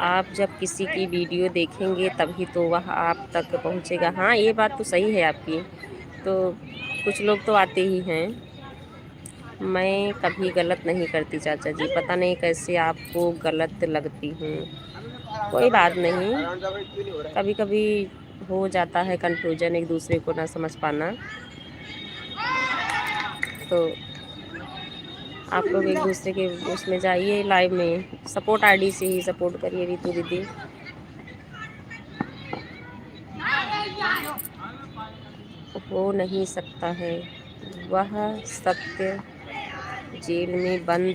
आप जब किसी की वीडियो देखेंगे तभी तो वह आप तक पहुंचेगा। हाँ ये बात तो सही है आपकी। तो कुछ लोग तो आते ही हैं। मैं कभी गलत नहीं करती चाचा जी, पता नहीं कैसे आपको गलत लगती हूँ। कोई बात नहीं, कभी कभी हो जाता है कन्फ्यूजन, एक दूसरे को ना समझ पाना। तो आप लोग एक दूसरे के उसमें जाइए, लाइव में सपोर्ट आईडी से ही सपोर्ट करिए रितु दीदी। हो नहीं सकता है, वह सत्य जेल में बंद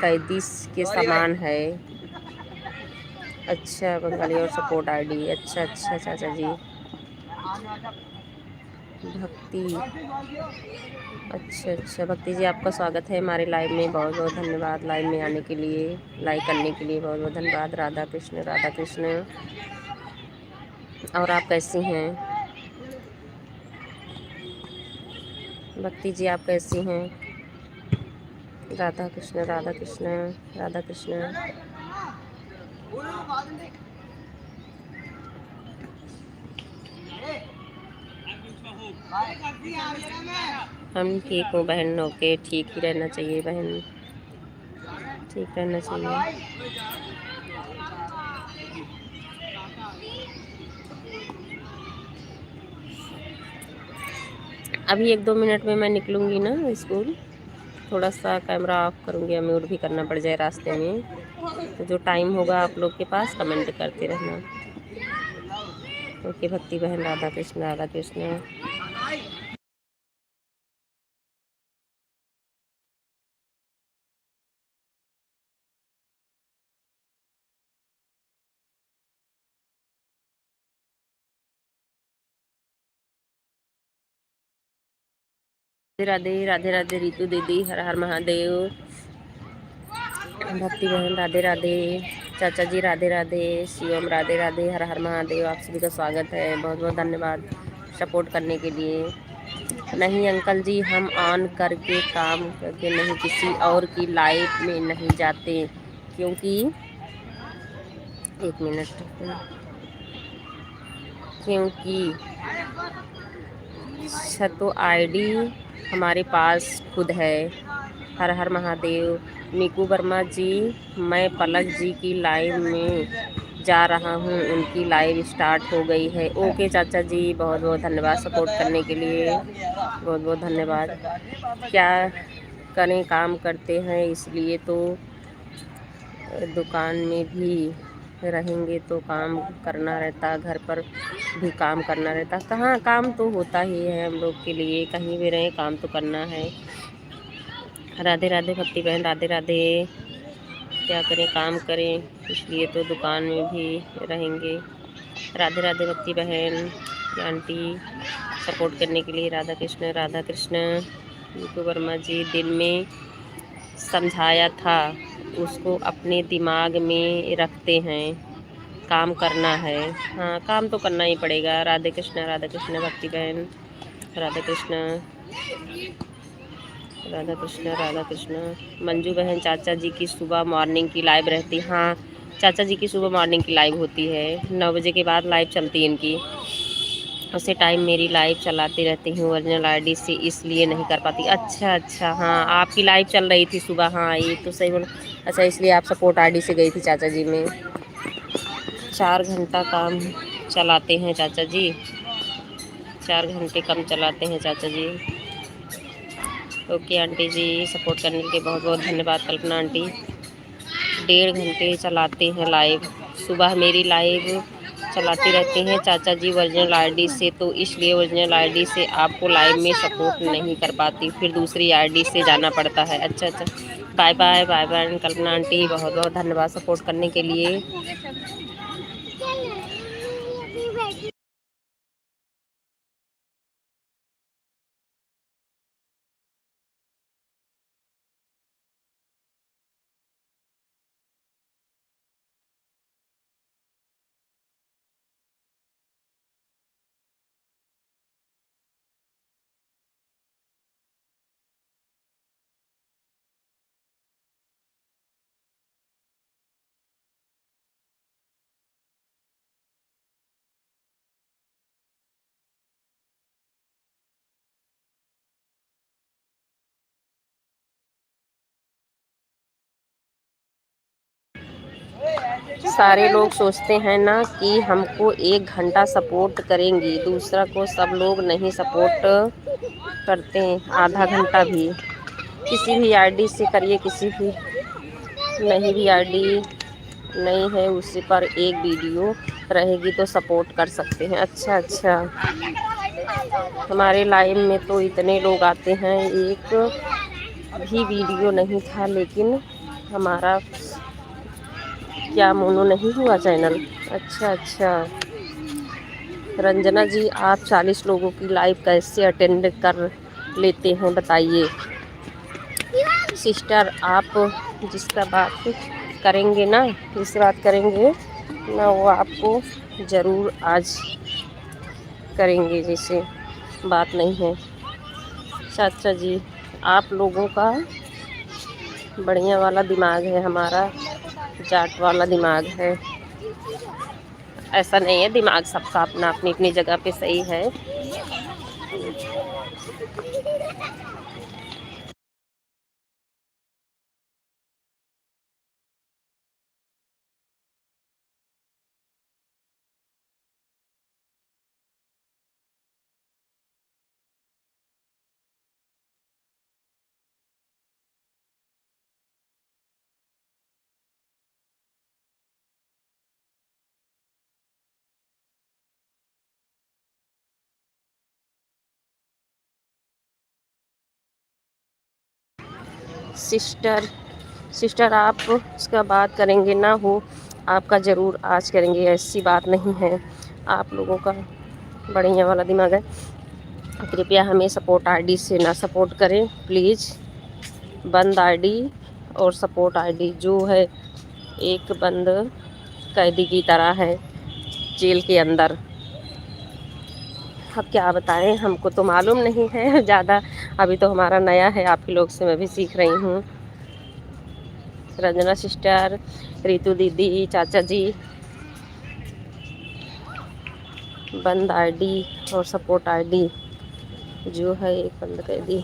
कैदी के समान है। अच्छा बंगाली और सपोर्ट आईडी, अच्छा अच्छा चाचा जी। भक्ति, अच्छा अच्छा भक्ति जी आपका स्वागत है हमारे लाइव में, बहुत बहुत धन्यवाद लाइव में आने के लिए, लाइक करने के लिए बहुत बहुत धन्यवाद। राधा कृष्ण राधा कृष्ण। और आप कैसी हैं भक्ति जी, आप कैसी हैं? राधा कृष्ण राधा कृष्ण राधा कृष्ण। हम ठीक हूँ बहन, ओके ठीक ही रहना चाहिए बहन, ठीक रहना चाहिए। अभी 1-2 मिनट में मैं निकलूँगी ना स्कूल, थोड़ा सा कैमरा ऑफ करूँगी, म्यूट भी करना पड़ जाए रास्ते में। तो जो टाइम होगा आप लोग के पास कमेंट करते रहना। ओके भक्ति बहन, राधा कृष्ण राधा कृष्ण। राधे राधे राधे रितु दीदी, हर हर महादेव। भक्ति बहन राधे राधे, चाचा जी राधे राधे, शिवम राधे राधे, हर हर महादेव। आप सभी का स्वागत है, बहुत बहुत धन्यवाद सपोर्ट करने के लिए। नहीं अंकल जी, हम ऑन करके काम करके नहीं किसी और की लाइफ में नहीं जाते, क्योंकि 1 मिनट, क्योंकि छतो आईडी हमारे पास खुद है। हर हर महादेव। मीकू वर्मा जी, मैं पलक जी की लाइव में जा रहा हूँ, उनकी लाइव स्टार्ट हो गई है। ओके चाचा जी, बहुत बहुत धन्यवाद सपोर्ट करने के लिए, बहुत बहुत धन्यवाद। क्या करें, काम करते हैं इसलिए तो दुकान में भी रहेंगे तो काम करना रहता, घर पर भी काम करना रहता। कहाँ, काम तो होता ही है हम लोग के लिए, कहीं भी रहें काम तो करना है। राधे राधे भक्ति बहन, राधे राधे। क्या करें, काम करें इसलिए तो दुकान में भी रहेंगे। राधे राधे भक्ति बहन आंटी, सपोर्ट करने के लिए राधा कृष्ण राधा कृष्ण। मीकू वर्मा जी, दिन में समझाया था उसको अपने दिमाग में रखते हैं, काम करना है। हाँ, काम तो करना ही पड़ेगा। राधे कृष्ण भक्ति बहन, राधा कृष्ण राधा कृष्ण। मंजू बहन, चाचा जी की सुबह मॉर्निंग की लाइव रहती। हाँ, चाचा जी की सुबह मॉर्निंग की लाइव होती है, 9 बजे के बाद लाइव चलती है इनकी। उसी टाइम मेरी लाइव चलाती रहती हूँ ओरिजिनल आईडी से, इसलिए नहीं कर पाती। अच्छा अच्छा, हाँ आपकी लाइव चल रही थी सुबह, हाँ ये तो सही बोला। अच्छा, इसलिए आप सपोर्ट आईडी से गई थी चाचा जी में। 4 घंटा काम चलाते हैं चाचा जी, 4 घंटे कम चलाते हैं चाचा जी। ओके आंटी जी, सपोर्ट करने के लिए बहुत बहुत धन्यवाद। कल्पना आंटी, 1.5 घंटे चलाते हैं लाइव, सुबह मेरी लाइव चलाती रहते हैं चाचा जी ओरिजिनल आईडी से, तो इसलिए ओरिजिनल आईडी से आपको लाइव में सपोर्ट नहीं कर पाती, फिर दूसरी आईडी से जाना पड़ता है। अच्छा अच्छा, बाय बाय बाय बाय। कल्पना आंटी, बहुत बहुत धन्यवाद सपोर्ट करने के लिए। सारे लोग सोचते हैं ना कि हमको 1 घंटा सपोर्ट करेंगी, दूसरा को सब लोग नहीं सपोर्ट करते हैं। आधा घंटा भी किसी भी आईडी से करिए, किसी भी नहीं भी आईडी नहीं है उसी पर एक वीडियो रहेगी तो सपोर्ट कर सकते हैं। अच्छा अच्छा, हमारे लाइव में तो इतने लोग आते हैं, एक भी वीडियो नहीं था, लेकिन हमारा क्या मोनो नहीं हुआ चैनल। अच्छा अच्छा, रंजना जी, आप 40 लोगों की लाइव कैसे अटेंड कर लेते हैं बताइए। सिस्टर, आप जिसका बात करेंगे ना, जिससे बात करेंगे ना, वो आपको ज़रूर आज करेंगे, जैसे बात नहीं है। चाचा जी, आप लोगों का बढ़िया वाला दिमाग है, हमारा जाट वाला दिमाग है। ऐसा नहीं है, दिमाग सबका अपना अपनी अपनी जगह पे सही है। सिस्टर आप उसका बात करेंगे ना, हो आपका ज़रूर आज करेंगे, ऐसी बात नहीं है। आप लोगों का बढ़िया वाला दिमाग है। कृपया हमें सपोर्ट आईडी से ना सपोर्ट करें प्लीज़। बंद आईडी और सपोर्ट आईडी जो है एक बंद कैदी की तरह है जेल के अंदर। अब क्या बताएं, हमको तो मालूम नहीं है ज़्यादा, अभी तो हमारा नया है, आप ही लोग से मैं भी सीख रही हूँ। रंजना सिस्टर, रितु दीदी, चाचा जी, बंद आईडी और सपोर्ट आईडी जो है एक बंद कर दी।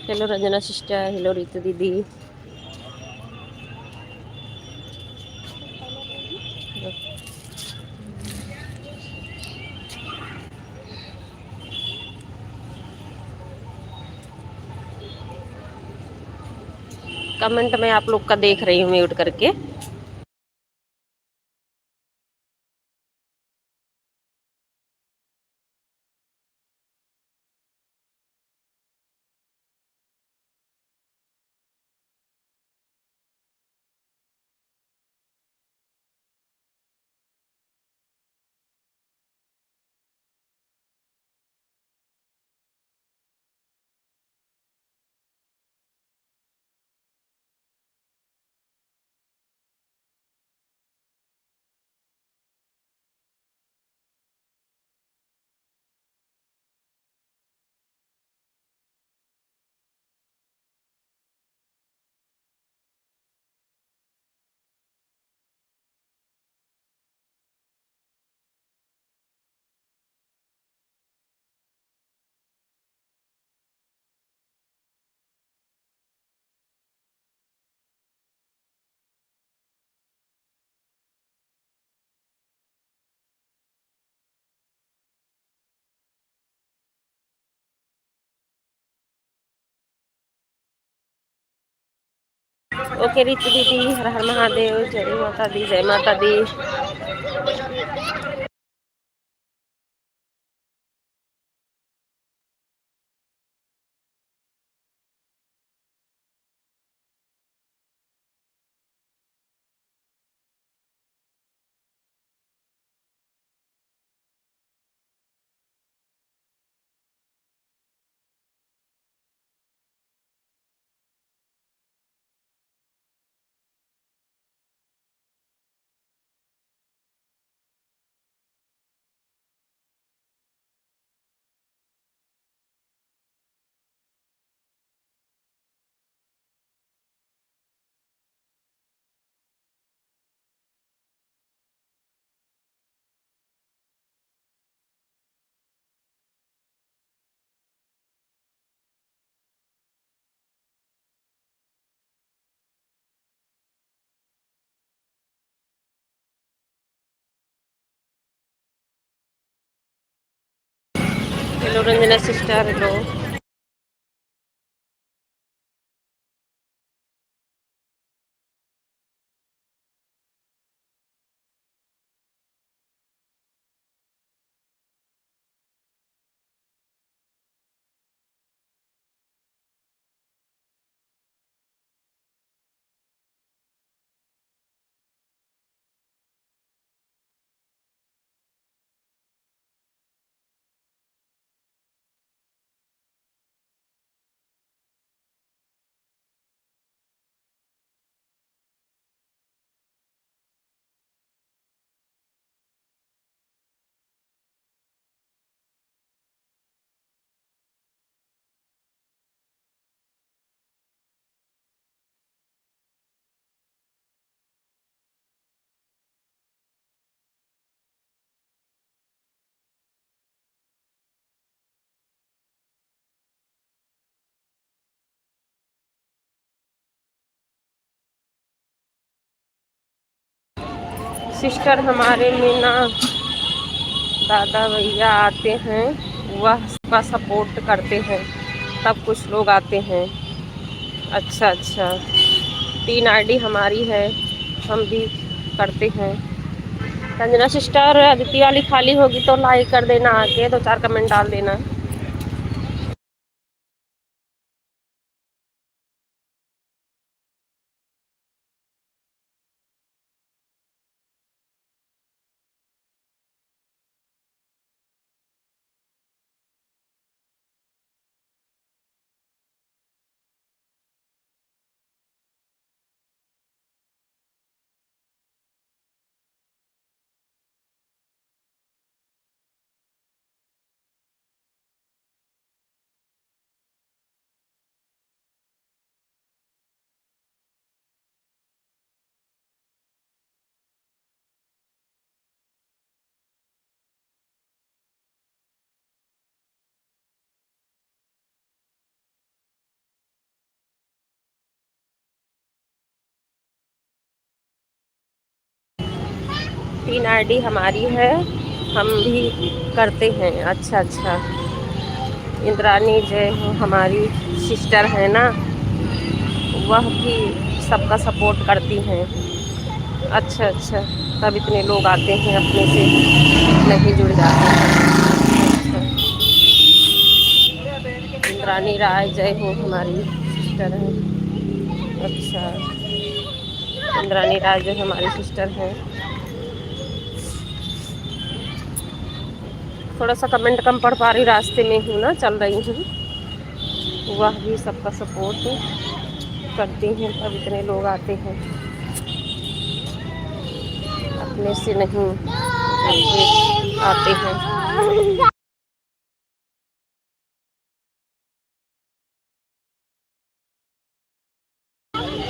Hello Ranjana sister, hello Ritu दीदी। कमेंट में आप लोग का देख रही हूँ म्यूट करके। ओके रितु दीदी, हर हर महादेव, जय माता दी, जय माता दी। Hello Ranjana sister, hello. Sister हमारे में ना दादा भैया आते हैं, वह का सपोर्ट करते हैं, तब कुछ लोग आते हैं। अच्छा अच्छा, 3 आईडी हमारी है, हम भी करते हैं। संजना सिस्टर अदिति वाली खाली होगी तो लाइक कर देना, आके 2-4 कमेंट डाल देना। तीन आईडी हमारी है, हम भी करते हैं। अच्छा अच्छा, इंद्रानी जय हो हमारी सिस्टर है ना, वह भी सबका सपोर्ट करती हैं। अच्छा अच्छा, तब इतने लोग आते हैं, अपने से नहीं जुड़ जाते हैं। अच्छा, इंद्रानी राय जय हो हमारी सिस्टर है। अच्छा, इंद्रानी राय जो हमारी सिस्टर हैं। थोड़ा सा कमेंट कम पढ़ पा रही, रास्ते में हूँ ना, चल रही हूँ। वह भी सबका सपोर्ट करती हैं, तब इतने लोग आते हैं, अपने से नहीं जैसे आते हैं।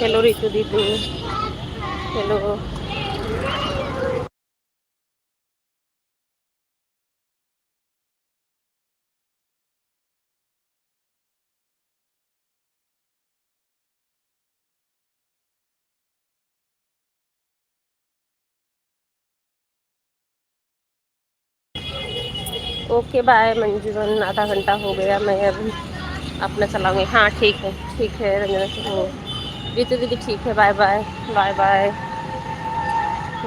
हेलो रितु दीदी, हेलो। ओके बाय मंजूवन, आधा घंटा हो गया, मैं अभी अपना चलाऊंगी। हाँ ठीक है रंजना से हो, रितु दीदी ठीक है, bye bye bye bye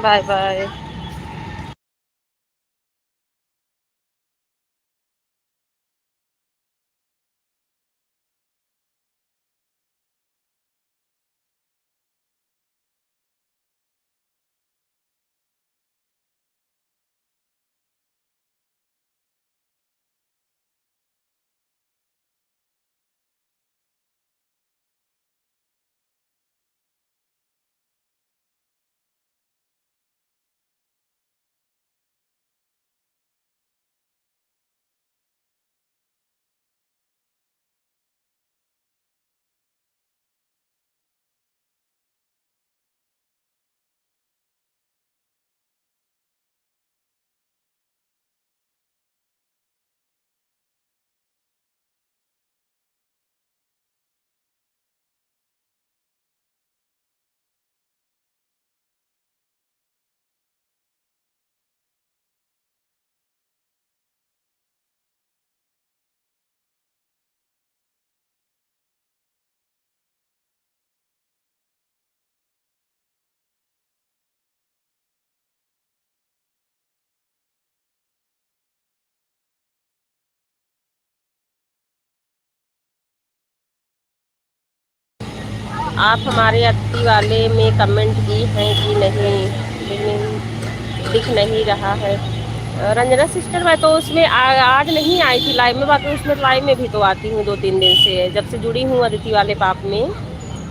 bye bye. आप हमारे अति वाले में कमेंट की हैं कि नहीं, दिख नहीं रहा है। रंजना सिस्टर, मैं तो उसमें आज नहीं आई थी लाइव में, बाकी उसमें लाइव में भी तो आती हूँ 2-3 दिन से, जब से जुड़ी हूँ अदिति वाले पाप में,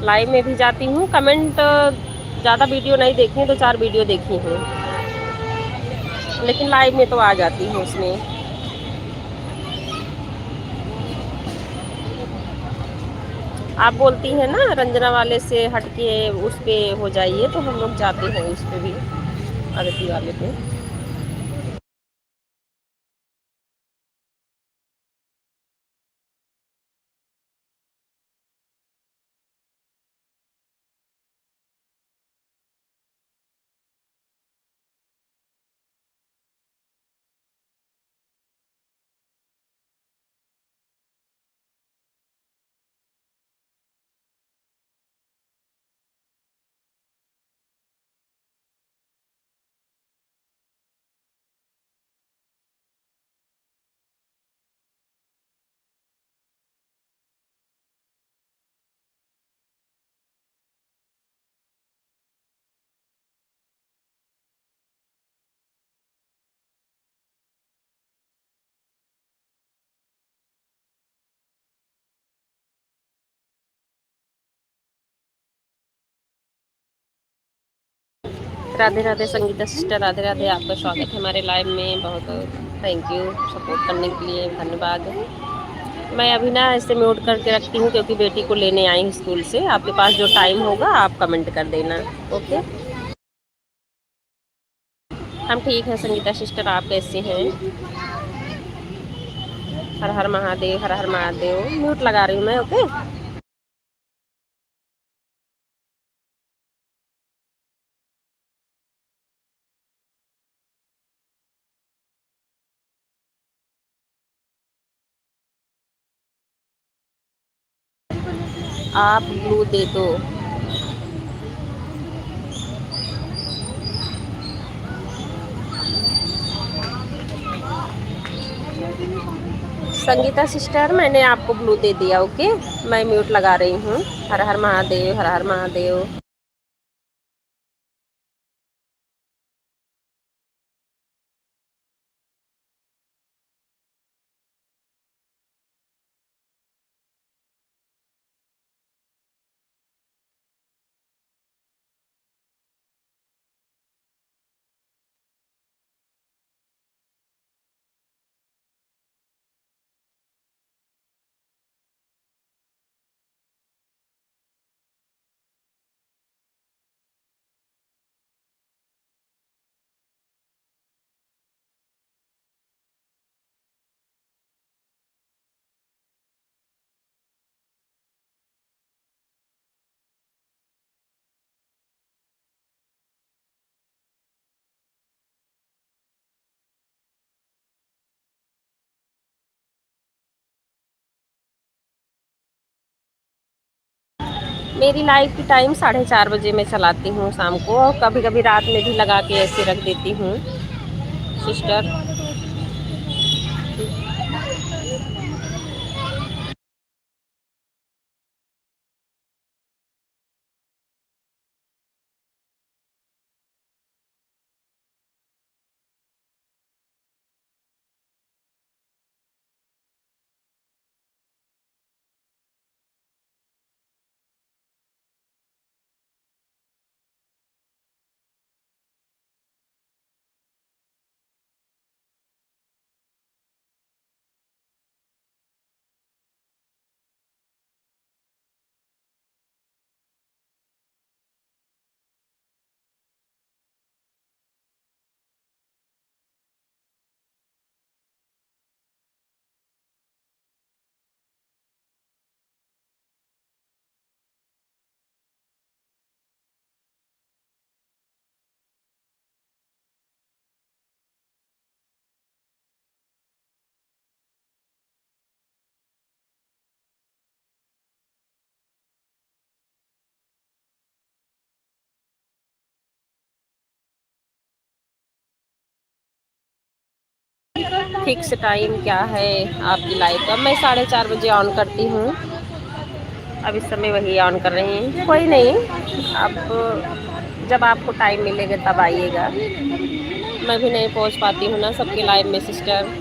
लाइव में भी जाती हूँ। कमेंट ज़्यादा वीडियो नहीं देखी है, 2-4 वीडियो देखी हूँ, लेकिन लाइव में तो आ जाती हूँ उसमें। आप बोलती हैं ना रंजना वाले से हटके उस पे हो जाइए, तो हम लोग जाते हैं उस पे भी, अदिति वाले पे। राधे राधे संगीता सिस्टर, राधे राधे। आपका स्वागत है हमारे लाइव में। बहुत थैंक यू सपोर्ट करने के लिए, धन्यवाद। मैं अभी ना ऐसे म्यूट करके रखती हूँ क्योंकि बेटी को लेने आई हूँ स्कूल से। आपके पास जो टाइम होगा आप कमेंट कर देना। ओके, हम ठीक हैं संगीता सिस्टर, आप कैसे हैं? हर हर महादेव, हर हर महादेव। म्यूट लगा रही हूँ मैं। ओके, आप ब्लू दे दो। संगीता सिस्टर, मैंने आपको ब्लू दे दिया। ओके, मैं म्यूट लगा रही हूँ। हर हर महादेव, हर हर महादेव। मेरी लाइव की टाइम 4:30 बजे मैं चलाती हूँ शाम को, और कभी कभी रात में भी लगा के ऐसे रख देती हूँ सिस्टर। फिक्स टाइम क्या है आपकी लाइव का? मैं 4:30 बजे ऑन करती हूँ। अब इस समय वही ऑन कर रही हैं। कोई नहीं, अब जब आपको टाइम मिलेगा तब आइएगा। मैं भी नहीं पहुँच पाती हूँ ना सबके लाइव में सिस्टर।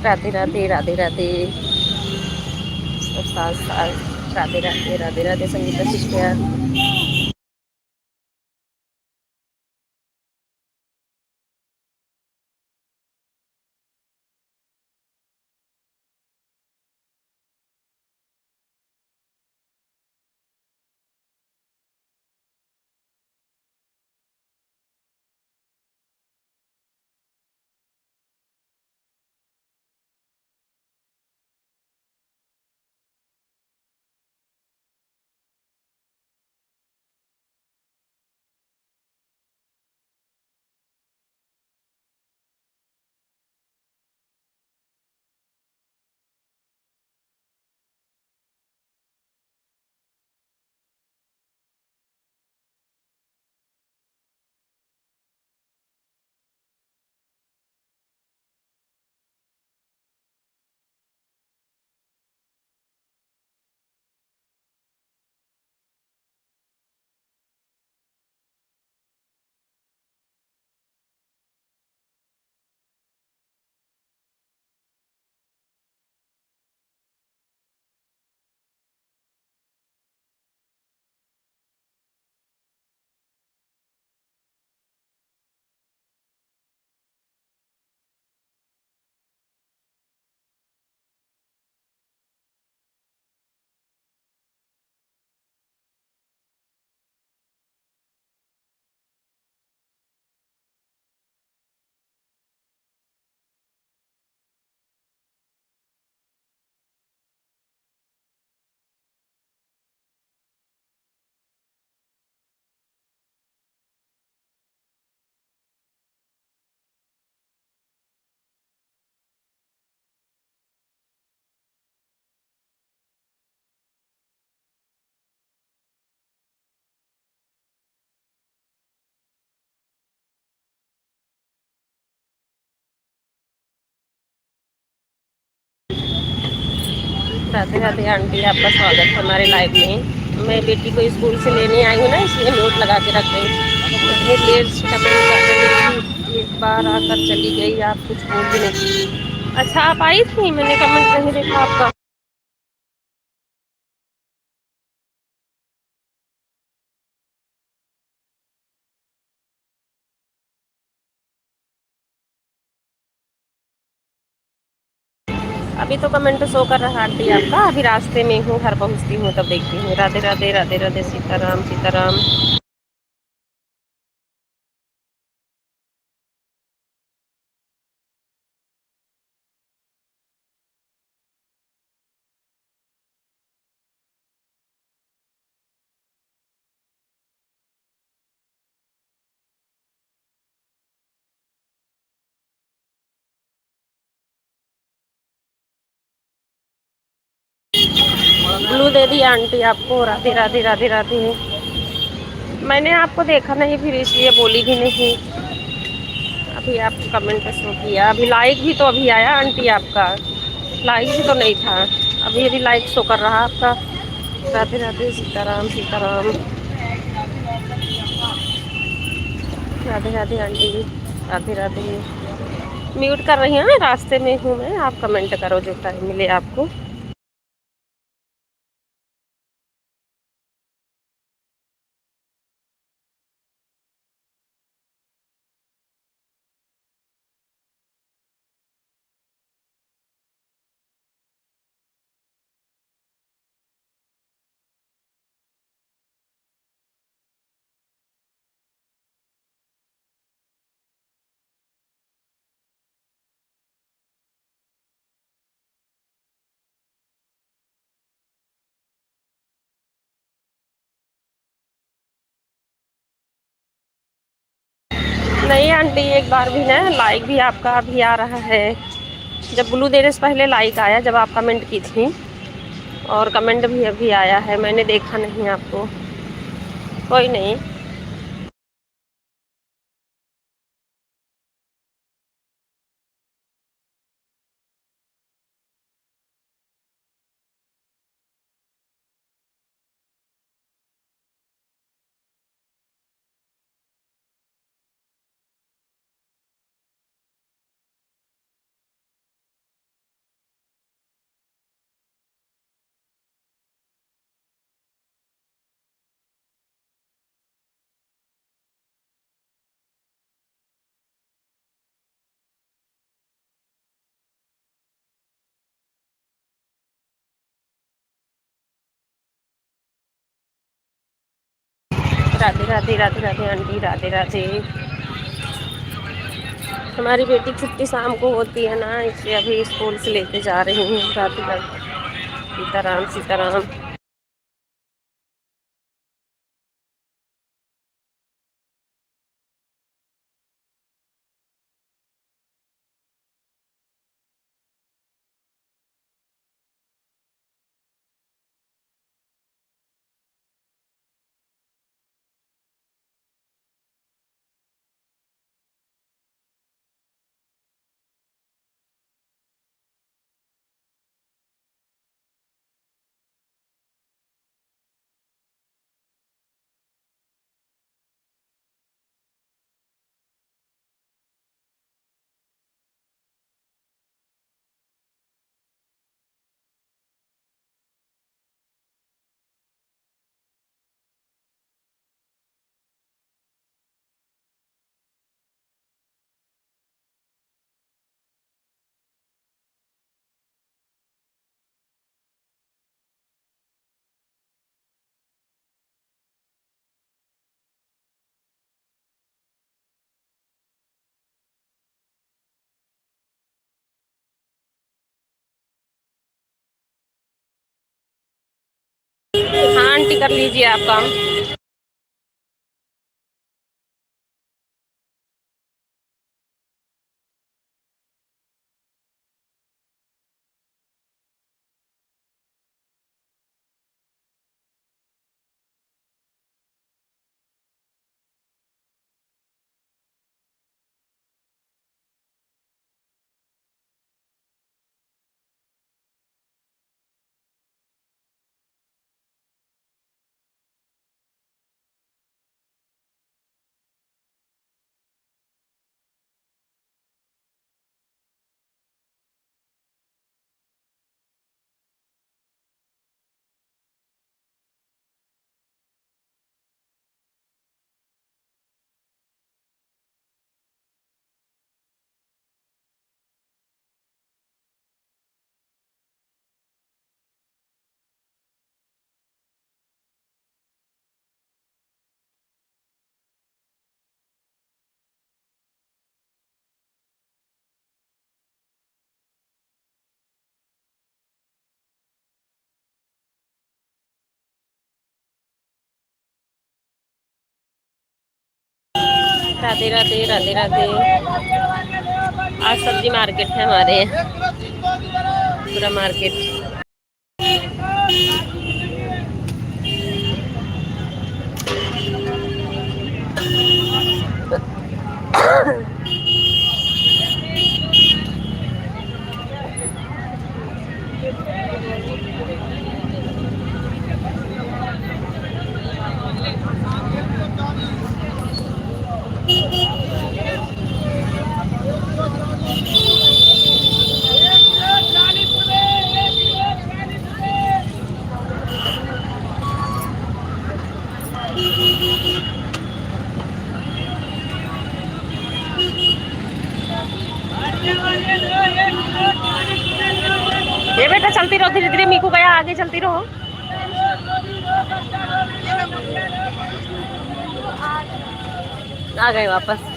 राधे राधे राधे राधे सब साथ साथ। राधे राधे राधे राधे संगीता सिस्टर। राधे राधे आंटी, आपका स्वागत है हमारे लाइव में। मैं बेटी को स्कूल से लेने आई हूँ ना, इसलिए म्यूट लगा के रख गई। इतनी देर से कमेंट कर रही थी, एक बार आकर चली गई, आप कुछ बोल भी नहीं। अच्छा, आप आई थी, मैंने कमेंट नहीं देखा आपका। अभी तो कमेंट शो कर रहा है आंटी आपका, अभी रास्ते में हूँ, घर पहुँचती हूँ तब देखती हूँ। राधे राधे राधे राधे, सीताराम सीताराम। ब्लू दे दी आंटी आपको। राधे राधे राधे राधे। मैंने आपको देखा नहीं, फिर इसलिए बोली भी नहीं। अभी आपको कमेंट शो किया, अभी लाइक भी तो अभी आया आंटी आपका, लाइक भी तो नहीं था। अभी अभी लाइक शो कर रहा आपका। राधे राधे, सीताराम सीताराम। राधे राधे आंटी, राधे राधे। म्यूट कर रही हैं, रास्ते में हूँ मैं, आप कमेंट करो जो टाइम मिले आपको। नहीं आंटी, एक बार भी ना लाइक भी आपका अभी आ रहा है। जब ब्लू देने से पहले लाइक आया, जब आप कमेंट की थी, और कमेंट भी अभी आया है, मैंने देखा नहीं आपको। कोई नहीं। राधे राधे राधे राधे आंटी, राधे राधे। हमारी बेटी छुट्टी शाम को होती है ना, इसलिए अभी स्कूल से लेके जा रही हूँ। राधे राधे, सीताराम सीताराम। हाँ आंटी, कर लीजिए आप काम। राधे राधे राधे राधे। आज सब्जी मार्केट है हमारे यहाँ, पूरा मार्केट। ये बेटा चलती रहो, धीरे धीरे। मीकू गया, आगे चलती रहो। आ गए वापस।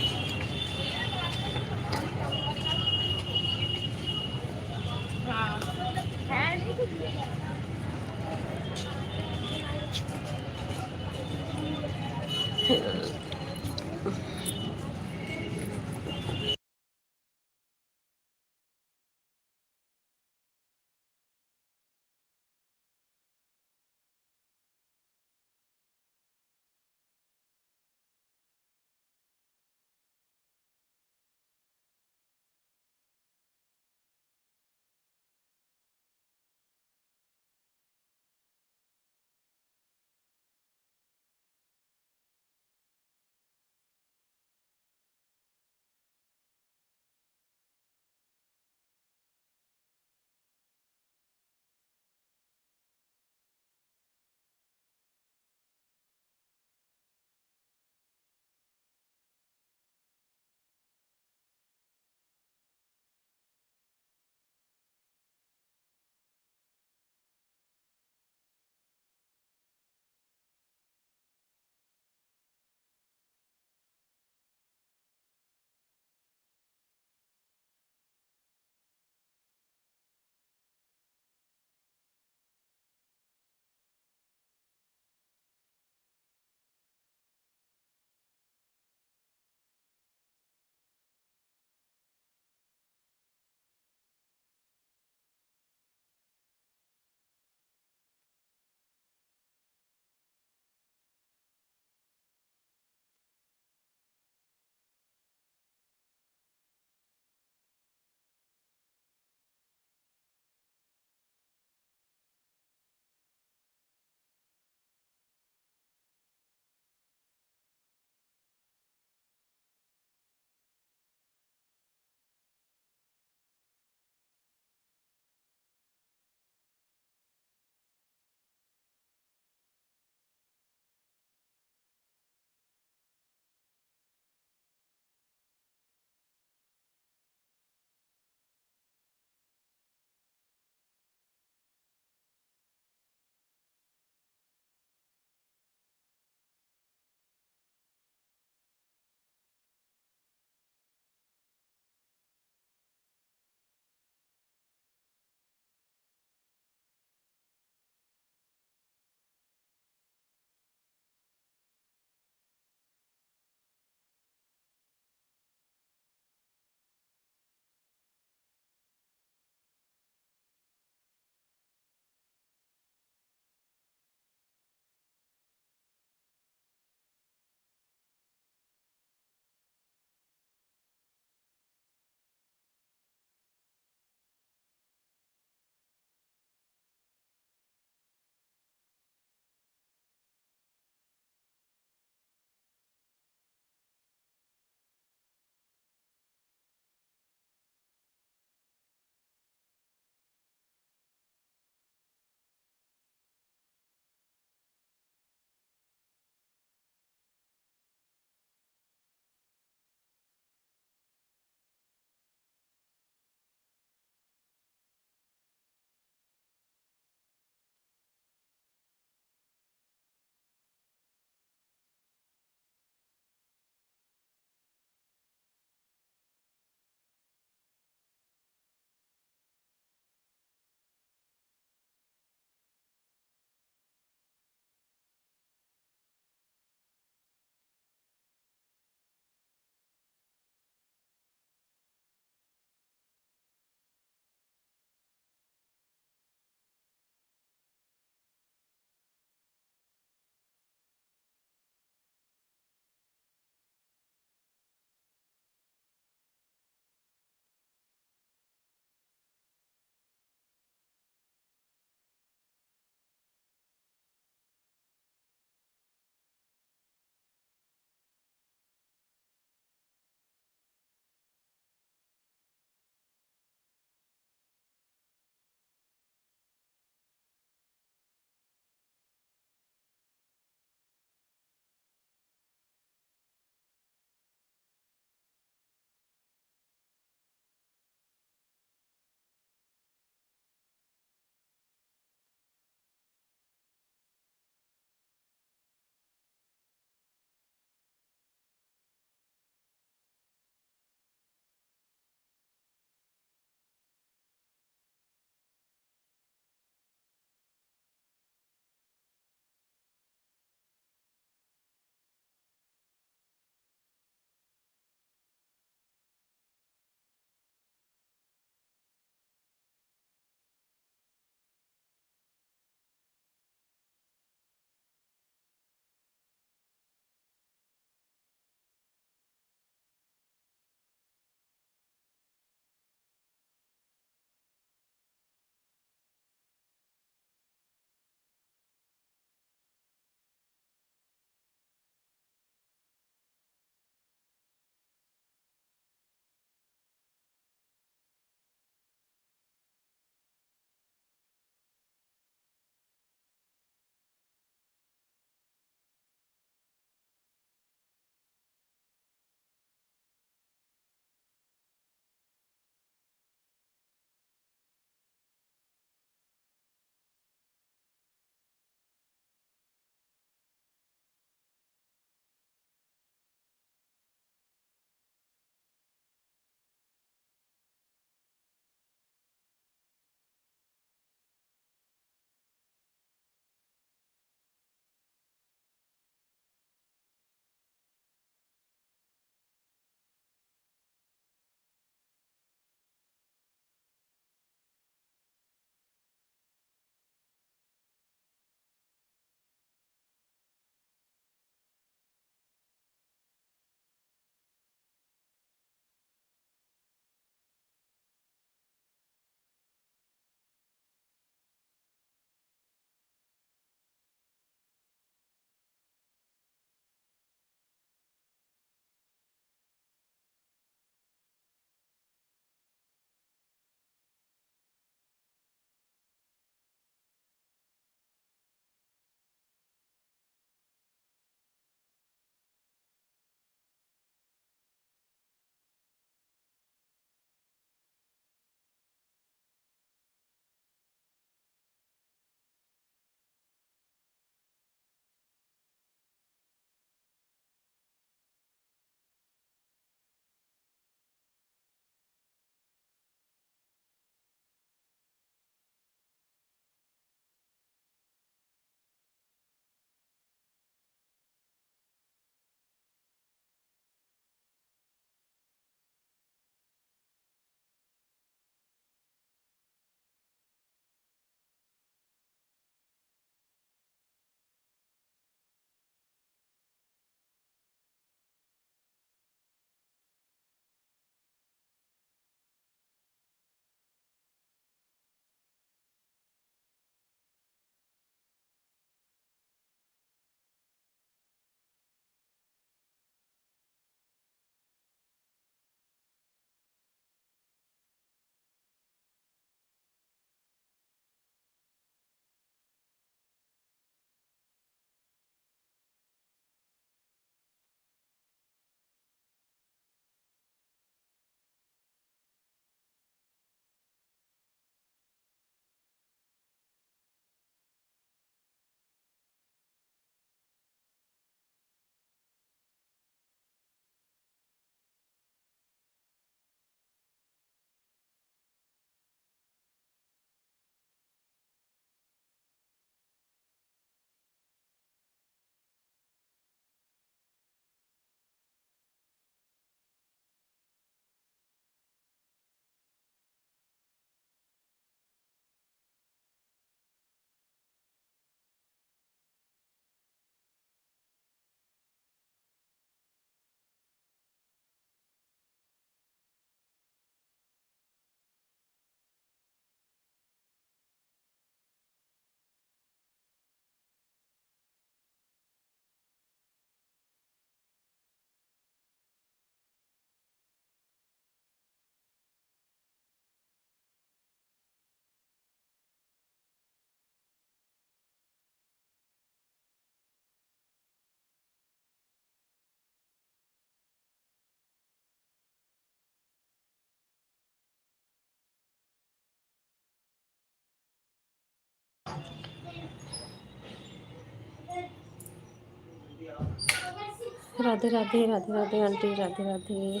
राधे राधे राधे राधे आंटी, राधे राधे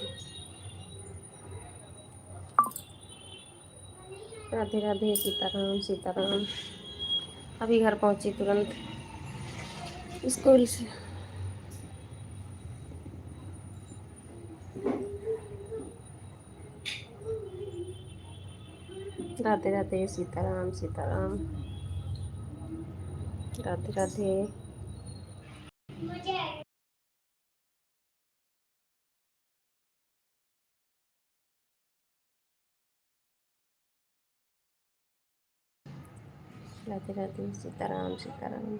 राधे राधे। सीताराम सीताराम। अभी घर पहुंची तुरंत स्कूल से। राधे राधे। सीताराम सीताराम। राधे राधे। राधे राधे। सीताराम सीताराम।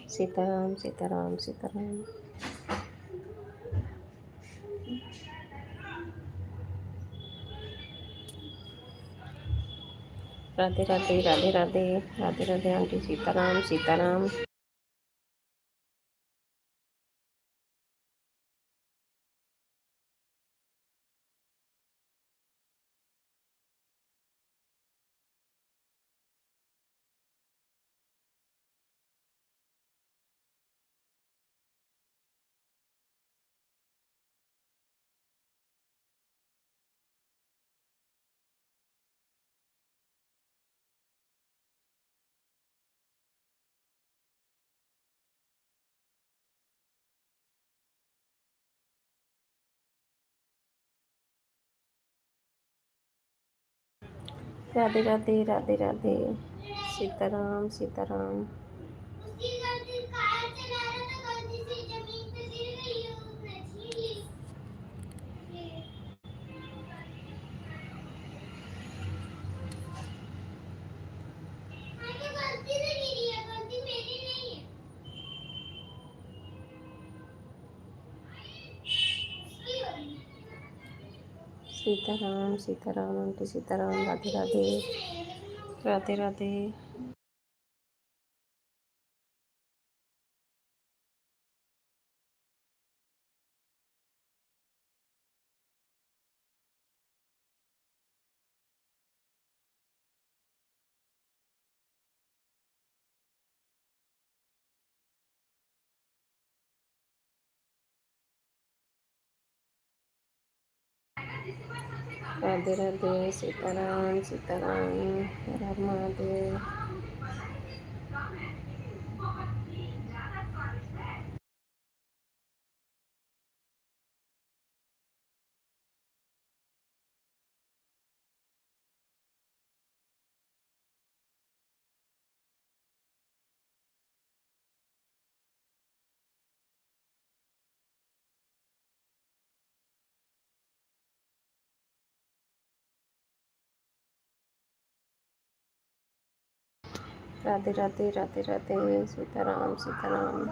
सीताराम सीताराम सीताराम। राधे राधे राधे राधे राधे राधे आंटी। सीताराम सीताराम। राधे राधे राधे राधे। सीताराम सीताराम। उसकी गलती, कार चला रहा था, गलती से जमीन पे गिर गई है, उसने छीन ली। हाँ, तो गलती से गिरी है, गलती मेरी नहीं है, उसकी वजह सीताराम सीताराम आंटी। सीताराम। राधे राधे राधे राधे। राधे राधे। सीताराम सीताराम। हर हर महादेव। राधे राधे राधे राधे। सीताराम सीताराम।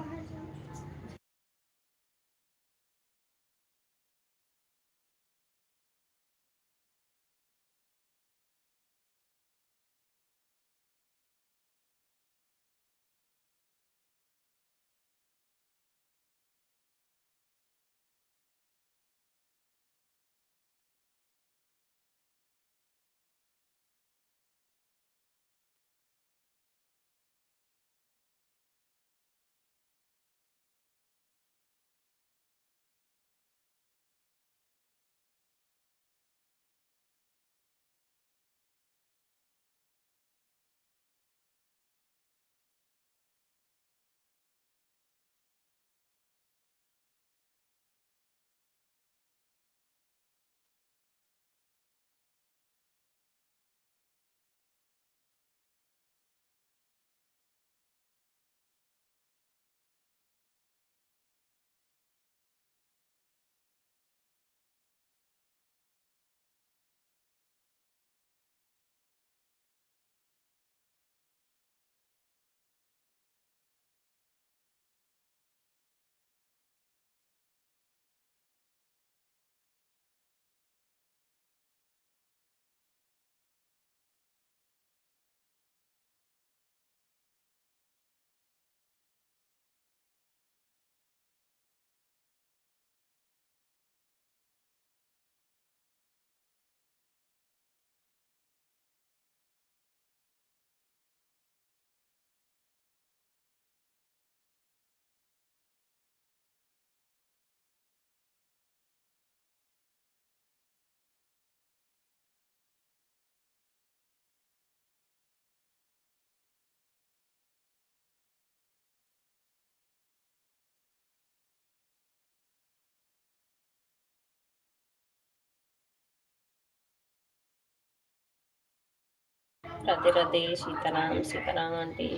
राधे राधे, सीताराम सीताराम आंटी।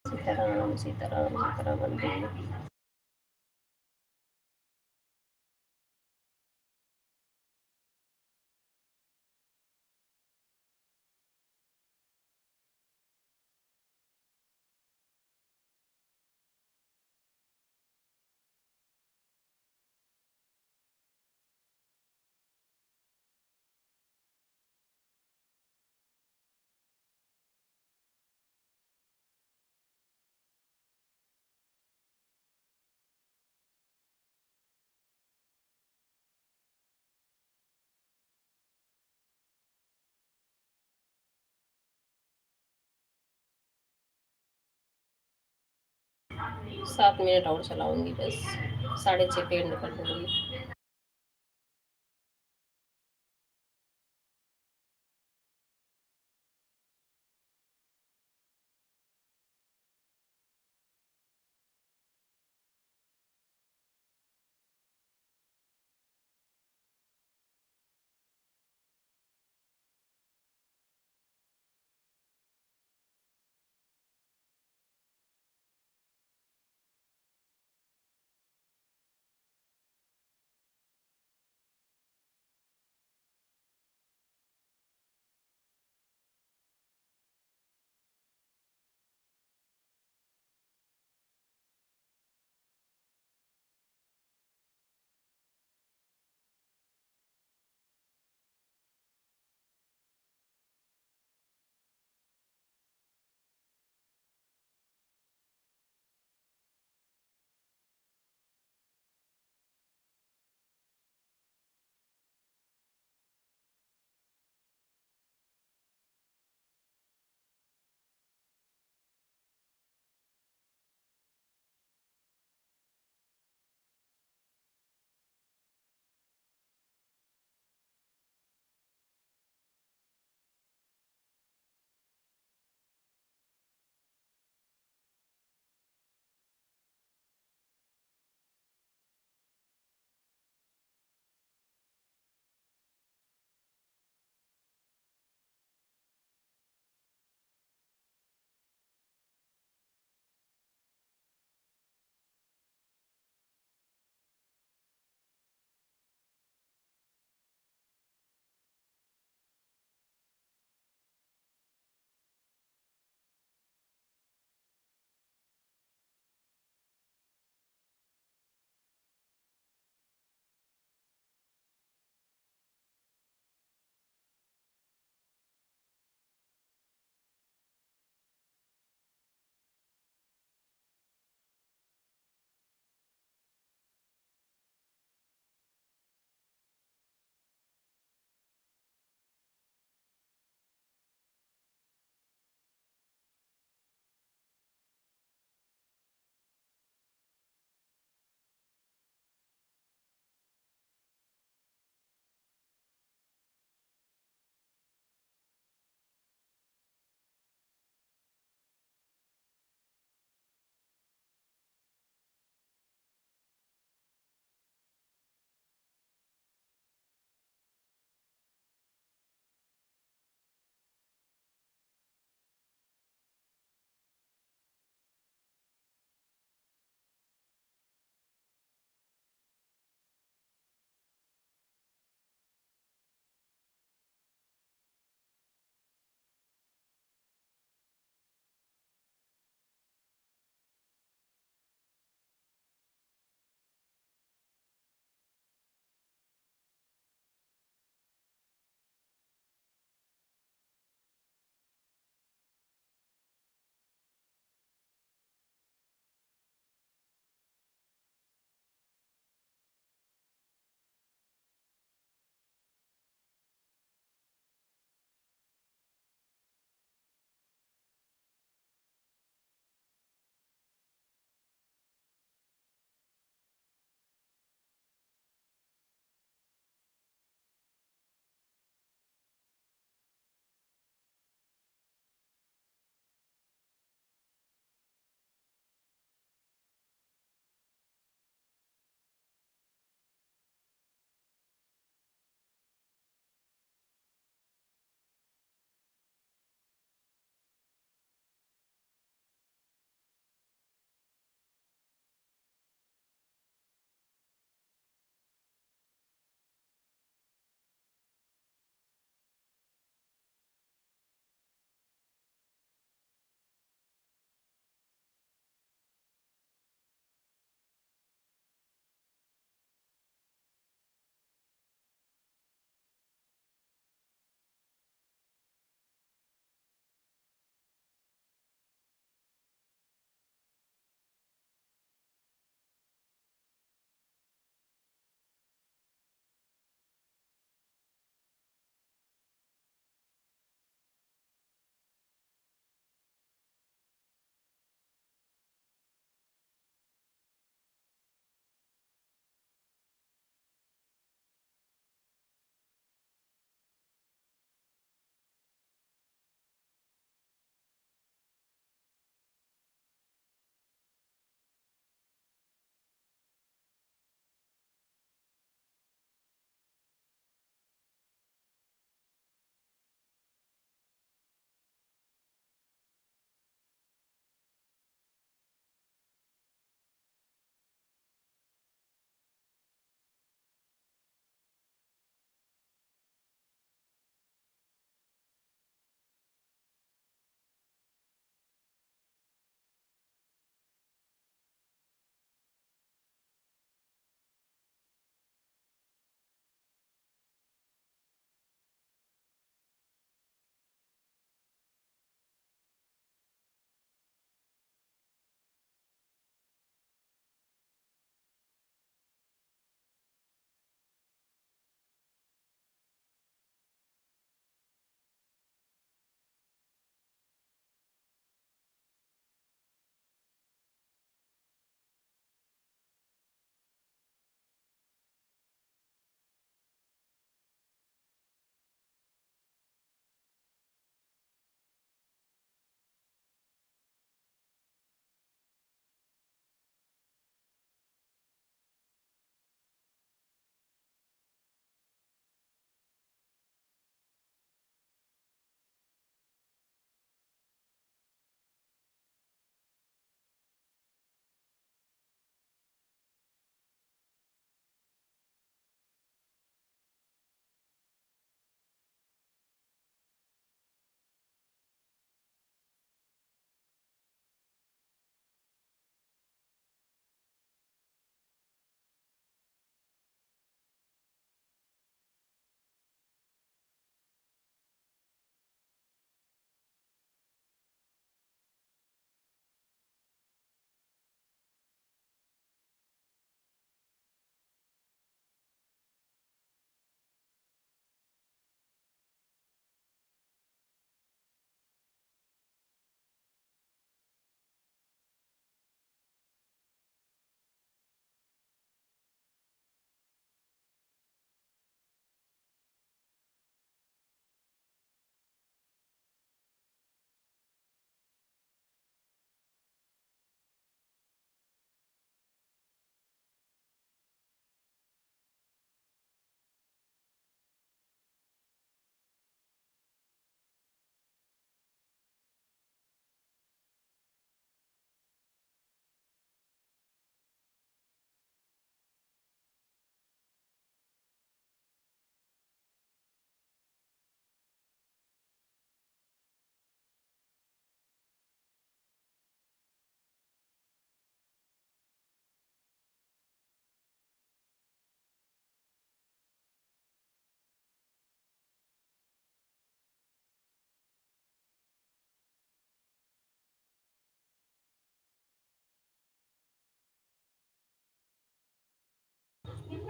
सीताराम सीताराम सीताराम आंटी। सात मिनट और चलाऊंगी बस, 6:30 पे एंड कर दूंगी।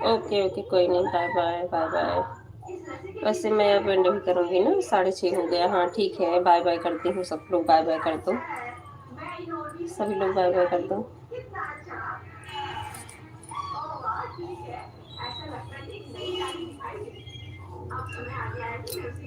ओके ओके, कोई नहीं, बाय बाय बाय बाय। वैसे मैं अब एंड भी करूँगी ना, 6:30 हो गया। हाँ ठीक है, बाय बाय करती हूँ, सब लोग बाय बाय कर दो, सभी लोग बाय बाय कर दो।